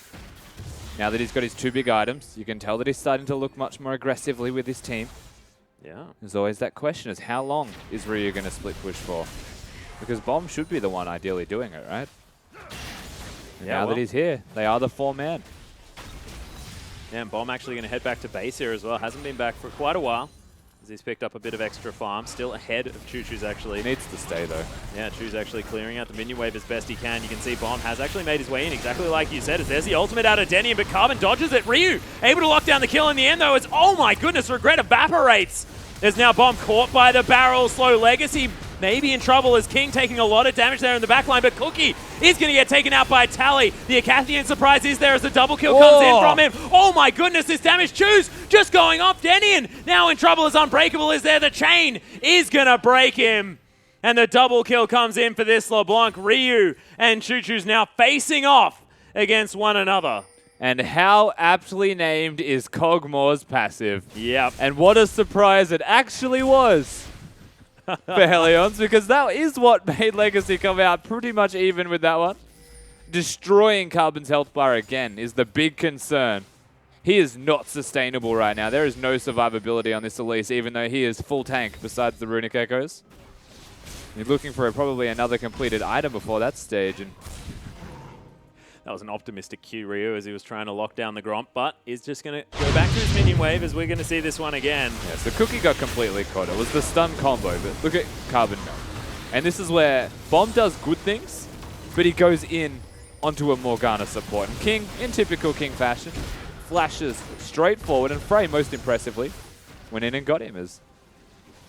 now that he's got his 2 big items, you can tell that he's starting to look much more aggressively with his team. Yeah. There's always that question, is how long is Ryu going to split push for? Because Bomb should be the one ideally doing it, right? And now that he's here, they are the 4-man. Yeah, and Bomb actually going to head back to base here as well. Hasn't been back for quite a while. as he's picked up a bit of extra farm. Still ahead of Choo-Choo's actually. He needs to stay though. Yeah, Choo's actually clearing out the minion wave as best he can. You can see Bomb has actually made his way in exactly like you said. As there's the ultimate out of Denian, but Carbon dodges it. Ryu able to lock down the kill in the end though as, oh my goodness, Regret evaporates. There's now Bomb caught by the barrel. Slow Legacy maybe in trouble as King taking a lot of damage there in the backline, but Cookie is going to get taken out by Tally. The Acathian surprise is there as the double kill comes in from him. Oh my goodness, this damage. Choose just going off. Denian now in trouble as Unbreakable is there. The chain is going to break him. And the double kill comes in for this LeBlanc. Ryu and Choo-Choo's now facing off against one another. And how aptly named is Cogmore's passive. Yep. And what a surprise it actually was for Helens, because that is what made Legacy come out pretty much even with that one. Destroying Carbon's health bar again is the big concern. He is not sustainable right now. There is no survivability on this Elise, even though he is full tank besides the Runic Echoes. You're looking for probably another completed item before that stage. And that was an optimistic cue, Ryu, as he was trying to lock down the Gromp, but is just going to go back to his minion wave as we're going to see this one again. Yeah, so Cookie got completely caught. It was the stun combo, but look at Carbon now. And this is where Bomb does good things, but he goes in onto a Morgana support. And King, in typical King fashion, flashes straight forward, and Frey, most impressively, went in and got him as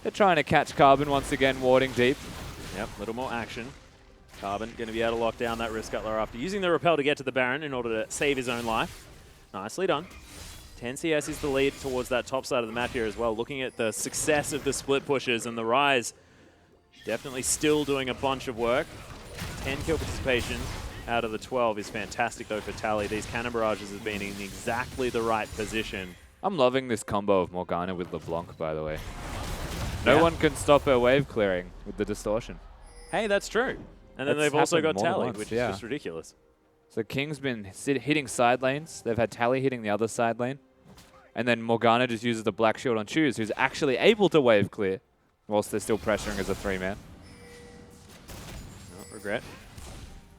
they're trying to catch Carbon once again, warding deep. Yep, a little more action. Carbon going to be able to lock down that Wrist Cutler after using the Repel to get to the Baron in order to save his own life. Nicely done. 10 CS is the lead towards that top side of the map here as well. Looking at the success of the split pushes and the Rise, definitely still doing a bunch of work. 10 kill participation out of the 12 is fantastic though for Tally. These Cannon Barrages have been in exactly the right position. I'm loving this combo of Morgana with LeBlanc, by the way. No one can stop her wave clearing with the distortion. Hey, that's true. And then That's they've also got happened more than Tally, once, which yeah. is just ridiculous. So King's been hitting side lanes. They've had Tally hitting the other side lane. And then Morgana just uses the Black Shield on Choose, who's actually able to wave clear whilst they're still pressuring as a 3-man. Not Regret.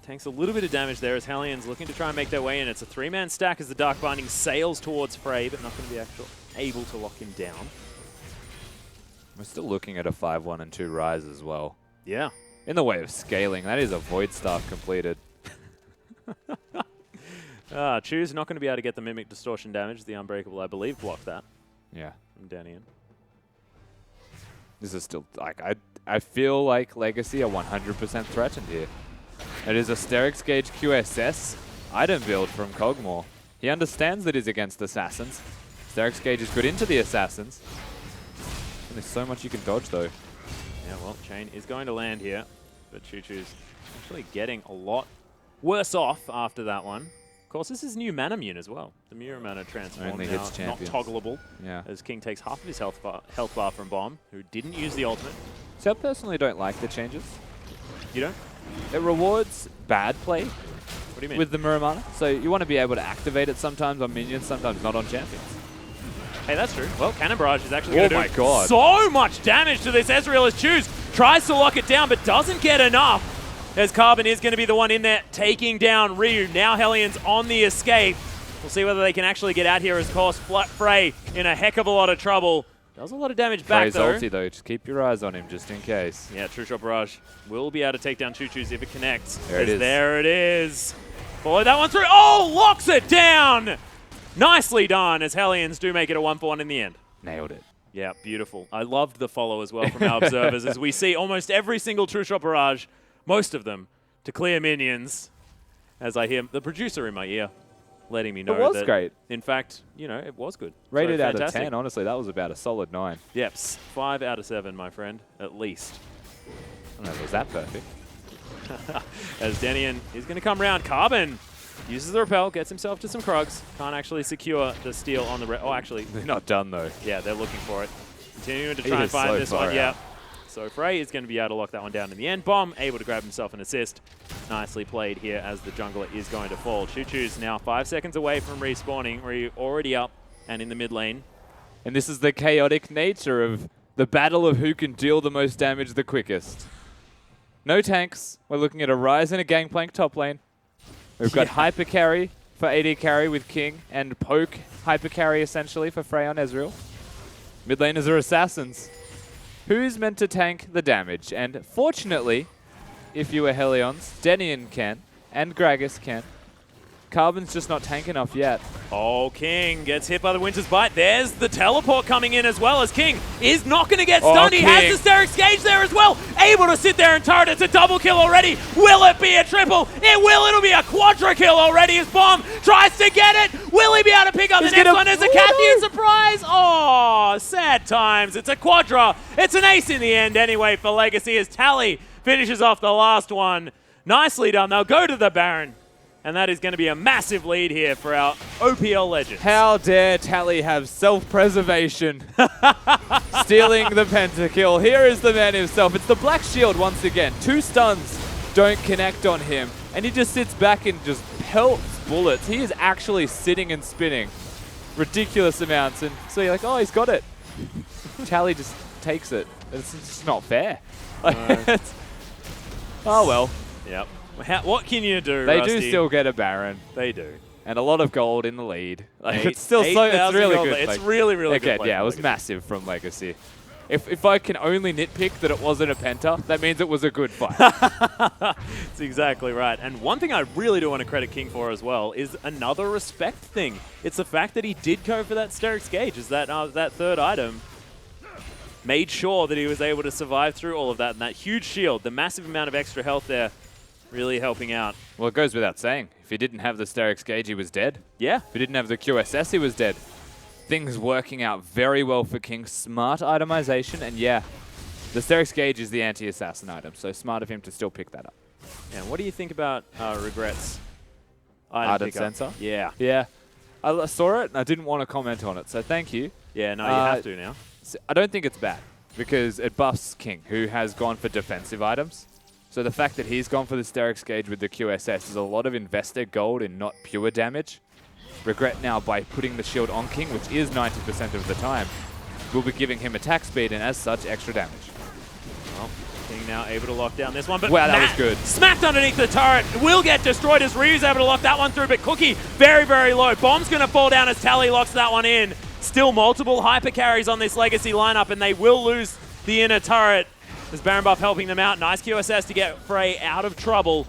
Tanks a little bit of damage there as Hellions looking to try and make their way in. It's a 3-man stack as the Dark Binding sails towards Frey, but not going to be able to lock him down. We're still looking at a 5-1 and 2 Rise as well. Yeah. In the way of scaling, that is a Void Staff completed. Choose not going to be able to get the Mimic Distortion damage. The Unbreakable, I believe, blocked that Yeah. from Denian. This is still, like, I feel like Legacy are 100% threatened here. It is a Sterix Gauge QSS item build from Cogmore. He understands that he's against Assassins. Sterix Gauge is good into the Assassins. And there's so much you can dodge, though. Yeah, well, Chain is going to land here, but Choo-Choo's actually getting a lot worse off after that one. Of course, this is new mana mune as well. The Mira mana transform Only now hits not champions. toggleable, Yeah. as King takes half of his health bar from Bomb, who didn't use the ultimate. So I personally don't like the changes. You don't? It rewards bad play What do you mean? with the Muramana. So you want to be able to activate it sometimes on minions, sometimes not on champions. Hey, that's true. Well, Cannon Barrage is actually going to Oh my do God. so much damage to this Ezreal as Choose tries to lock it down, but doesn't get enough. As Carbon is going to be the one in there taking down Ryu. Now Hellions on the escape. We'll see whether they can actually get out here as, of course, Frey in a heck of a lot of trouble. Does a lot of damage back, Frey's though. ulti, though. Just keep your eyes on him, just in case. Yeah, True Shot Barrage will be able to take down Choo-Choo's if it connects. There it is. There it is. Follow that one through. Oh, locks it down. Nicely done as Hellions do make it a 1-for-1 in the end. Nailed it. Yeah, beautiful. I loved the follow as well from our observers as we see almost every single True Shot Barrage, most of them, to clear minions. As I hear the producer in my ear letting me know It was that, great. in fact, you know, it was good. Rated So out of fantastic. 10, honestly, that was about a solid 9. Yep, 5 out of 7, my friend, at least. I don't know, was that perfect? As Denian is going to come round. Carbon uses the Repel, gets himself to some Krugs. Can't actually secure the steal on the... Oh, actually, They're not done, though. yeah, they're looking for it. Continuing to He try and is find so this far one. Yeah. out. So Frey is going to be able to lock that one down in the end. Bomb able to grab himself an assist. Nicely played here as the jungler is going to fall. Choo-Choo's now 5 seconds away from respawning. We're already up and in the mid lane. And this is the chaotic nature of the battle of who can deal the most damage the quickest. No tanks. We're looking at a Rise and a Gangplank top lane. We've got Hyper Carry for AD Carry with King and Poke Hyper Carry essentially for Frey on Ezreal. Mid laners are assassins. Who's meant to tank the damage? And fortunately, if you were Helens, Denian can, and Gragas can. Carbon's just not tank enough yet. Oh, King gets hit by the Winter's Bite. There's the teleport coming in as well, as King is not going to get stunned. He has the Sterix Gauge there as well. Able to sit there and turret. It's a double kill already. Will it be a triple? It will. It'll be a quadra kill already as Bomb tries to get it. Will he be able to pick up the next one? It's a Cathian surprise. Oh, sad times. It's a quadra. It's an ace in the end anyway for Legacy as Tally finishes off the last one. Nicely done. They'll go to the Baron. And that is going to be a massive lead here for our OPL Legends. How dare Tally have self-preservation. Stealing the pentakill. Here is the man himself. It's the Black Shield once again. 2 stuns don't connect on him. And he just sits back and just pelts bullets. He is actually sitting and spinning ridiculous amounts. And so you're like, oh, he's got it. Tally just takes it. It's just not fair. Oh, well. Yep. What can you do, They Rusty? do still get a Baron. They do. And a lot of gold in the lead. Like, It's it's still so, it's really gold. good. It's like, really, really again, good. yeah, it was massive from Legacy. If I can only nitpick that it wasn't a penta, that means it was a good fight. That's exactly right. And one thing I really do want to credit King for as well is another respect thing. It's the fact that he did go for that Sterix Gauge, is that that third item. Made sure that he was able to survive through all of that. And that huge shield, the massive amount of extra health there, really helping out. Well, it goes without saying. If he didn't have the Sterix Gauge, he was dead. Yeah. If he didn't have the QSS, he was dead. Things working out very well for King. Smart itemization, and yeah, the Sterix Gauge is the anti-assassin item, so smart of him to still pick that up. And what do you think about Regret's Item pickup? sensor? Yeah. Yeah. I saw it, and I didn't want to comment on it, so thank you. Yeah, no, you have to now. I don't think it's bad, because it buffs King, who has gone for defensive items. So the fact that he's gone for the Sterix Gauge with the QSS is a lot of investor gold in not pure damage. Regret now, by putting the shield on King, which is 90% of the time, will be giving him attack speed and as such extra damage. Well, King now able to lock down this one, but wow, that was good. Smacked underneath the turret. Will get destroyed as Ryu's able to lock that one through, but Cookie very, very low. Bomb's going to fall down as Tally locks that one in. Still multiple hyper carries on this Legacy lineup, and they will lose the inner turret. There's Baron Buff helping them out. Nice QSS to get Frey out of trouble.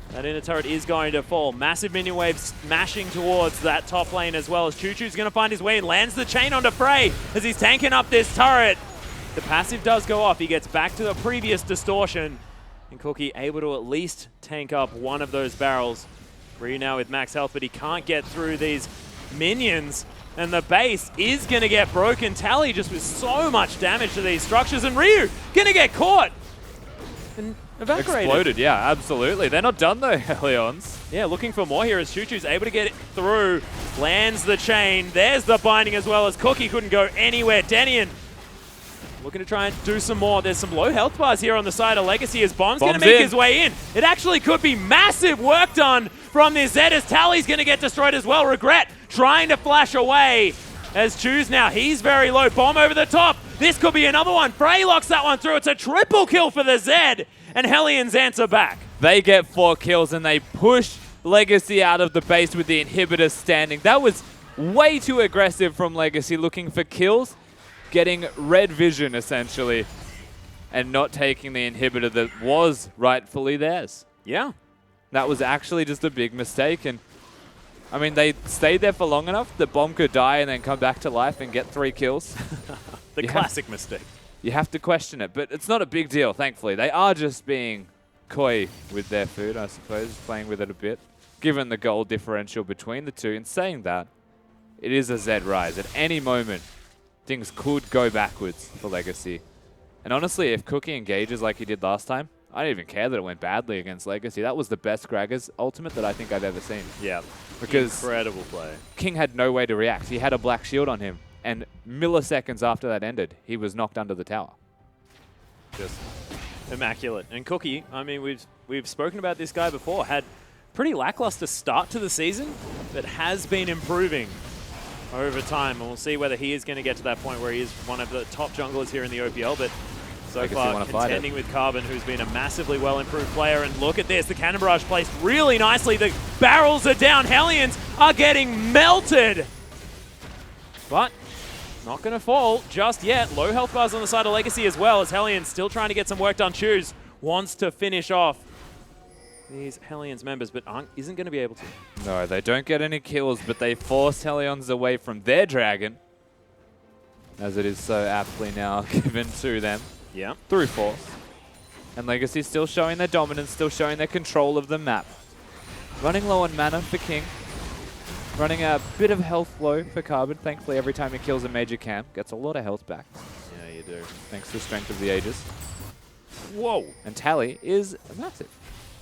That inner turret is going to fall. Massive minion wave smashing towards that top lane as well as Choo Choo's going to find his way and lands the chain onto Frey as he's tanking up this turret. The passive does go off. He gets back to the previous distortion. And Cookie able to at least tank up one of those barrels. Ryu now with max health, but he can't get through these minions. And the base is going to get broken. Tally just with so much damage to these structures. And Ryu going to get caught and evaporated. Exploded, yeah, absolutely. They're not done though, Helens. Yeah, looking for more here as Choo Choo's able to get it through. Lands the chain. There's the binding as well as Cookie couldn't go anywhere. Denian looking to try and do some more. There's some low health bars here on the side of Legacy as Bomb's going to make his way in. It actually could be massive work done from this Zed as Tally's going to get destroyed as well. Regret trying to flash away as Choo's now. He's very low. Bomb over the top. This could be another one. Frey locks that one through. It's a triple kill for the Zed. And Hellions answer back. They get 4 kills and they push Legacy out of the base with the inhibitor standing. That was way too aggressive from Legacy, looking for kills, getting red vision essentially, and not taking the inhibitor that was rightfully theirs. Yeah. That was actually just a big mistake. And I mean, they stayed there for long enough that Bomb could die and then come back to life and get 3 kills. The classic mistake. You have to question it, but it's not a big deal, thankfully. They are just being coy with their food, I suppose, playing with it a bit, given the goal differential between the two. In saying that, it is a Zed rise. At any moment, things could go backwards for Legacy. And honestly, if Cookie engages like he did last time, I don't even care that it went badly against Legacy. That was the best Gragas ultimate that I think I've ever seen. Yeah. Because incredible play. King had no way to react. He had a black shield on him. And milliseconds after that ended, he was knocked under the tower. Just immaculate. And Cookie, I mean, we've spoken about this guy before, had pretty lackluster start to the season, but has been improving over time. And we'll see whether he is going to get to that point where he is one of the top junglers here in the OPL. But so far, contending with Carbon, who's been a massively well-improved player. And look at this, the cannon barrage placed really nicely. The barrels are down. Hellions are getting melted. But Not going to fall just yet. Low health bars on the side of Legacy as well, as Helens still trying to get some work done. Choose wants to finish off these Helens members, but isn't going to be able to. No, they don't get any kills, but they force Helens away from their dragon, as it is so aptly now given to them. Yeah. Through force. And Legacy still showing their dominance, still showing their control of the map. Running low on mana for King. Running a bit of health low for Carbon. Thankfully, every time he kills a major camp, gets a lot of health back. Yeah, you do. Thanks to the strength of the Aegis. Whoa. And Tally is massive.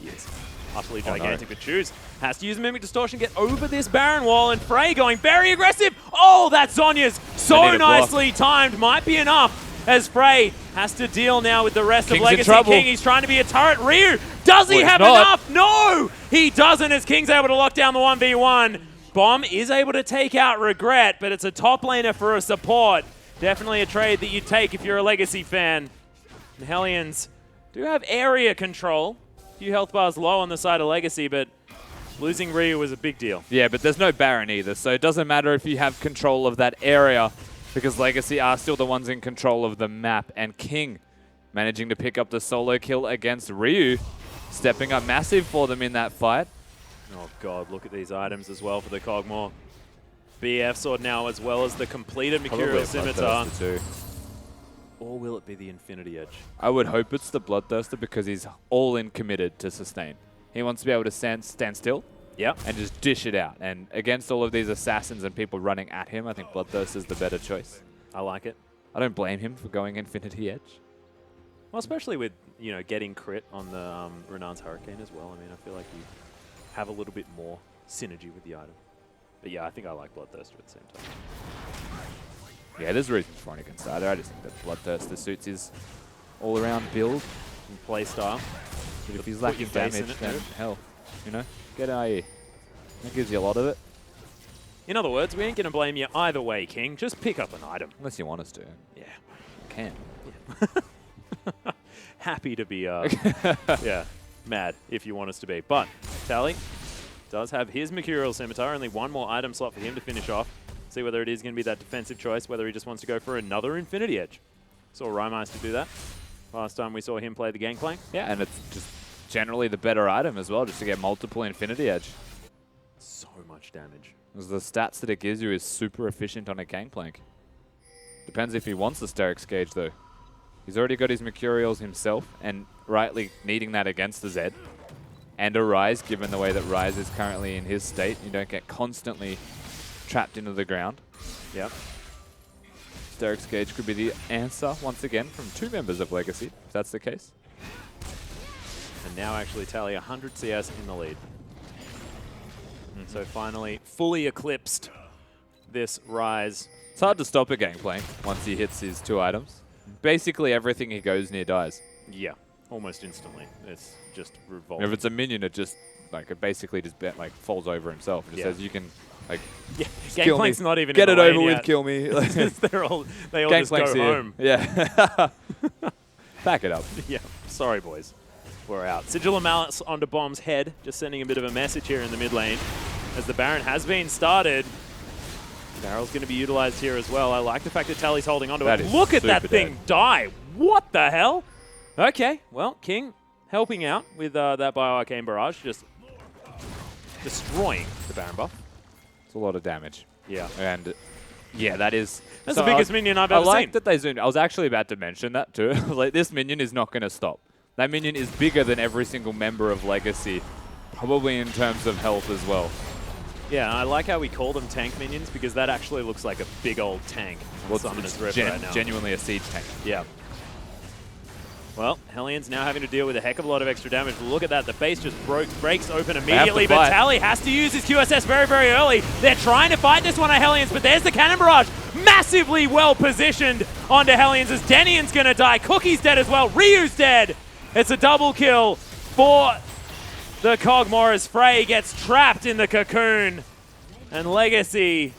He is utterly gigantic with Choose. Has to use Mimic Distortion, get over this Baron wall, and Frey going very aggressive. Oh, that Zhonya's so nicely timed. Might be enough, as Frey has to deal now with the rest King's of Legacy. in trouble. King, he's trying to be a turret. Ryu, does he have enough? No, he doesn't, as King's able to lock down the 1v1. Bomb is able to take out Regret, but it's a top laner for a support. Definitely a trade that you'd take if you're a Legacy fan. And Hellions do have area control. A few health bars low on the side of Legacy, but losing Ryu was a big deal. Yeah, but there's no Baron either, so it doesn't matter if you have control of that area, because Legacy are still the ones in control of the map. And King managing to pick up the solo kill against Ryu, stepping up massive for them in that fight. Oh god, look at these items as well for the Cogmore. BF sword now, as well as the completed Mercurial Scimitar. Or will it be the Infinity Edge? I would hope it's the Bloodthirster, because he's all in committed to sustain. He wants to be able to stand still, yeah, and just dish it out. And against all of these assassins and people running at him, I think Bloodthirster's the better choice. I like it. I don't blame him for going Infinity Edge. Well, especially with, you know, getting crit on the Renan's Hurricane as well. I mean, I feel like you have a little bit more synergy with the item. But yeah, I think I like Bloodthirster at the same time. Yeah, there's reasons for it against either. I just think that Bloodthirster suits his all-around build. And play style. But if he's lacking damage, then hell, you know, get an IE. That gives you a lot of it. In other words, we ain't going to blame you either way, King. Just pick up an item. Unless you want us to. Yeah. You can. Yeah. Happy to be, yeah, mad if you want us to be. But Tally does have his Mercurial Scimitar. Only one more item slot for him to finish off. See whether it is going to be that defensive choice, whether he just wants to go for another Infinity Edge. Saw Rymeister do that last time we saw him play the Gangplank. Yeah, and it's just generally the better item as well, just to get multiple Infinity Edge. So much damage. Because the stats that it gives you is super efficient on a Gangplank. Depends if he wants the Sterix Gauge, though. He's already got his Mercurials himself, and rightly needing that against the Zed. And a Rise, given the way that Rise is currently in his state. You don't get constantly trapped into the ground. Yep. Sterix Gauge could be the answer, once again, from two members of Legacy, if that's the case. And now actually Tally 100 CS in the lead. So finally, fully eclipsed this Rise. It's hard to stop a Gangplank once he hits his two items. Basically, everything he goes near dies. Yeah, almost instantly. It's just revolting. If it's a minion, it just, like, it basically just falls over himself. It just says, you can, like, yeah, kill Gangplank's me. not even Get in it the over lane with, yet. kill me. they all just go home. Yeah. Back it up. Yeah, sorry, boys. We're out. Sigil of Malice onto Bomb's head, just sending a bit of a message here in the mid lane. As the Baron has been started, Barrel's going to be utilized here as well. I like the fact that Tally's holding onto it. Look at that thing die. What the hell? Okay, well, King helping out with that Bioarcane Barrage, just destroying the Baron buff. It's a lot of damage. Yeah. And, yeah, that's the biggest minion I've ever seen. I like seen. that they zoomed. I was actually about to mention that too. Like, this minion is not going to stop. That minion is bigger than every single member of Legacy, probably in terms of health as well. Yeah, I like how we call them tank minions, because that actually looks like a big old tank. Well, Summoner's it's Rift right now. genuinely a siege tank. Yeah. Well, Hellions now having to deal with a heck of a lot of extra damage. Look at that. The base just breaks open immediately, but Tally has to use his QSS very, very early. They're trying to fight this one at Hellions, but there's the Cannon Barrage. Massively well positioned onto Hellions, as Denian's going to die. Cookie's dead as well. Ryu's dead. It's a double kill for the Cogmore as Frey gets trapped in the cocoon. And Legacy,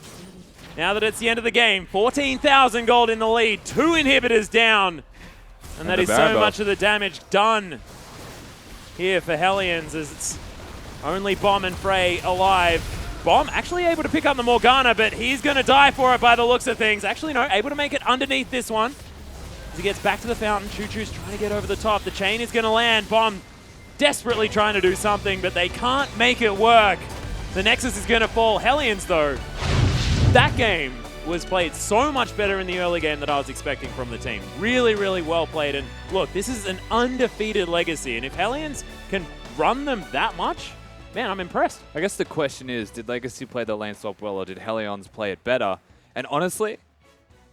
now that it's the end of the game, 14,000 gold in the lead, 2 inhibitors down. And that is so much of the damage done here for Hellions, as it's only Bomb and Frey alive. Bomb actually able to pick up the Morgana, but he's going to die for it by the looks of things. Actually, no, able to make it underneath this one. As he gets back to the fountain, Choo Choo's trying to get over the top. The chain is going to land. Bomb desperately trying to do something, but they can't make it work. The Nexus is going to fall. Helens, though, that game was played so much better in the early game than I was expecting from the team. Really, really well played. And look, this is an undefeated Legacy, and if Helens can run them that much, man, I'm impressed. I guess the question is, did Legacy play the lane swap well, or did Helens play it better? And honestly,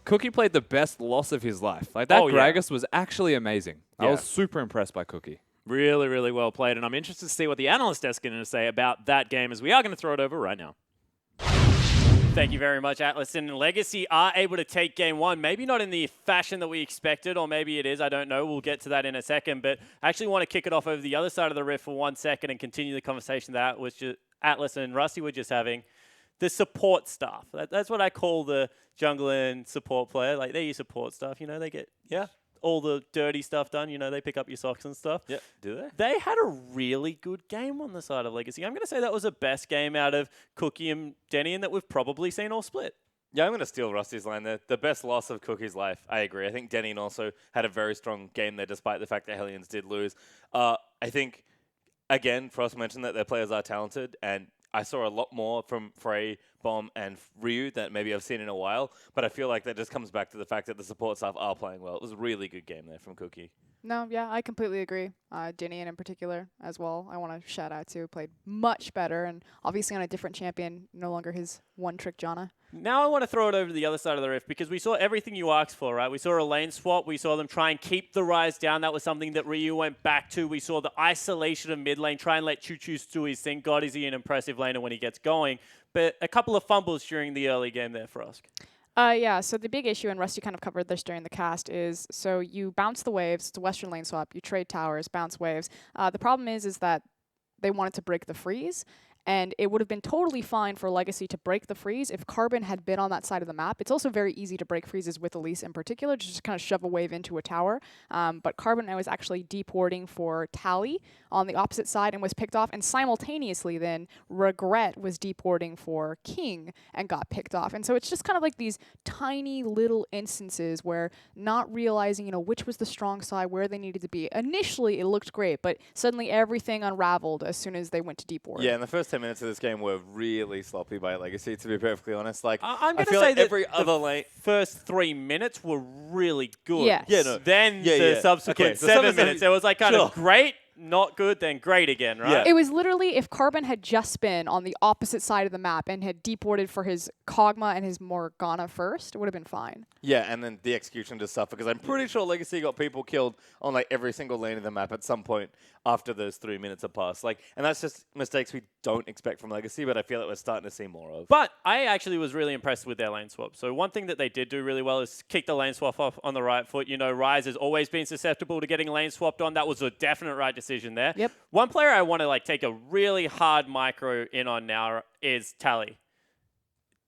Cookie played the best loss of his life. Like, that Gragas was actually amazing. I was super impressed by Cookie. Really, really well played, and I'm interested to see what the analyst desk is going to say about that game, as we are going to throw it over right now. Thank you very much, Atlas. And Legacy are able to take game one. Maybe not in the fashion that we expected, or maybe it is. I don't know. We'll get to that in a second. But I actually want to kick it off over the other side of the rift for 1 second and continue the conversation that was just Atlas and Rusty were just having. The support staff. That's what I call the jungler and support player. Like, they're your support staff. You know, they get all the dirty stuff done. You know, they pick up your socks and stuff. Yeah, do they? They had a really good game on the side of Legacy. I'm going to say that was the best game out of Cookie and Denny and that we've probably seen all split. Yeah, I'm going to steal Rusty's line there. The best loss of Cookie's life. I agree. I think Denny also had a very strong game there, despite the fact that Helens did lose. I think, again, Frost mentioned that their players are talented, and I saw a lot more from Frey, Bomb, and Ryu that maybe I've seen in a while, but I feel like that just comes back to the fact that the support staff are playing well. It was a really good game there from Cookie. No, yeah, I completely agree. Dinian in particular as well. I want to shout out to played much better, and obviously on a different champion, no longer his one-trick Janna. Now I want to throw it over to the other side of the rift because we saw everything you asked for, right? We saw a lane swap. We saw them try and keep the Rise down. That was something that Ryu went back to. We saw the isolation of mid lane, try and let Choo Choo do his thing. God, is he an impressive laner when he gets going. But a couple of fumbles during the early game there for us. Yeah, so the big issue, and Rusty kind of covered this during the cast, is so you bounce the waves, it's a Western lane swap, you trade towers, bounce waves. The problem is that they wanted to break the freeze, and it would have been totally fine for Legacy to break the freeze if Carbon had been on that side of the map. It's also very easy to break freezes with Elise in particular, just kind of shove a wave into a tower. But Carbon was actually deep warding for Tally on the opposite side and was picked off, and simultaneously then Regret was deep warding for King and got picked off. And so it's just kind of like these tiny little instances where not realizing, you know, which was the strong side, where they needed to be. Initially, it looked great, but suddenly everything unraveled as soon as they went to deep ward. Yeah, in the first 10 minutes of this game were really sloppy by Legacy, to be perfectly honest. Like, I'm going to feel say like that every other lane. First 3 minutes were really good. Yes. Yeah, no. Then the subsequent Okay, so 7 minutes, it was like kind of great, not good, then great again, right? Yeah. It was literally if Carbon had just been on the opposite side of the map and had deep warded for his Kog'Maw and his Morgana first, it would have been fine. Yeah, and then the execution just suffered, because I'm pretty sure Legacy got people killed on like every single lane of the map at some point after those 3 minutes have passed. Like, and that's just mistakes we don't expect from Legacy, but I feel like we're starting to see more of. But I actually was really impressed with their lane swap. So one thing that they did do really well is kick the lane swap off on the right foot. You know, Rise has always been susceptible to getting lane swapped on. That was a definite right decision there. Yep. One player I want to like take a really hard micro in on now is Tally.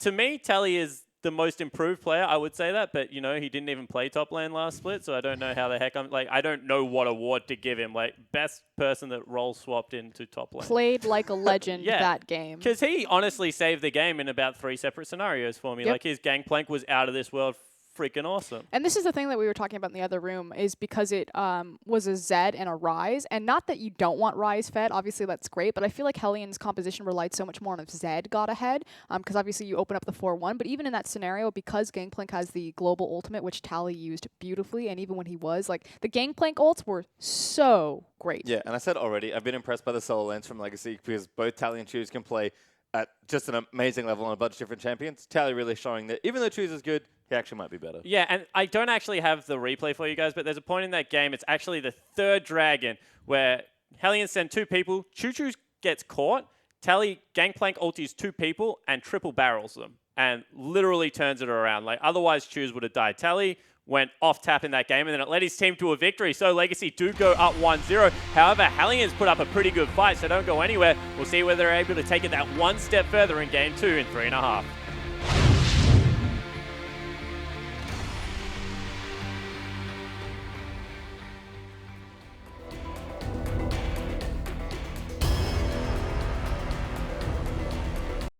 To me, Tally is the most improved player, I would say that, but you know, he didn't even play top lane last split, so I don't know how the heck I don't know what award to give him. Like, best person that role swapped into top lane. Played like a legend that game. Because he honestly saved the game in about 3 separate scenarios for me. Yep. Like, his gangplank was out of this world freaking awesome. And this is the thing that we were talking about in the other room, is because it was a Zed and a Rise, and not that you don't want Rise fed, obviously that's great, but I feel like Hellions' composition relied so much more on if Zed got ahead, because obviously you open up the 4-1, but even in that scenario, because Gangplank has the global ultimate, which Tally used beautifully, and even when he was, like, the Gangplank ults were so great. Yeah, and I said already, I've been impressed by the solo lanes from Legacy, because both Tally and Choose can play at just an amazing level on a bunch of different champions. Tally really showing that even though Choose is good, he actually might be better. Yeah, and I don't actually have the replay for you guys, but there's a point in that game, it's actually the 3rd dragon, where Hellions send 2 people, Choo Choo gets caught, Tally Gangplank ultis 2 people, and triple barrels them, and literally turns it around. Like, otherwise Choose would have died. Tally went off tap in that game, and then it led his team to a victory. So Legacy do go up 1-0. However, Hellions put up a pretty good fight, so don't go anywhere. We'll see whether they're able to take it that one step further in game 2 in 3.5.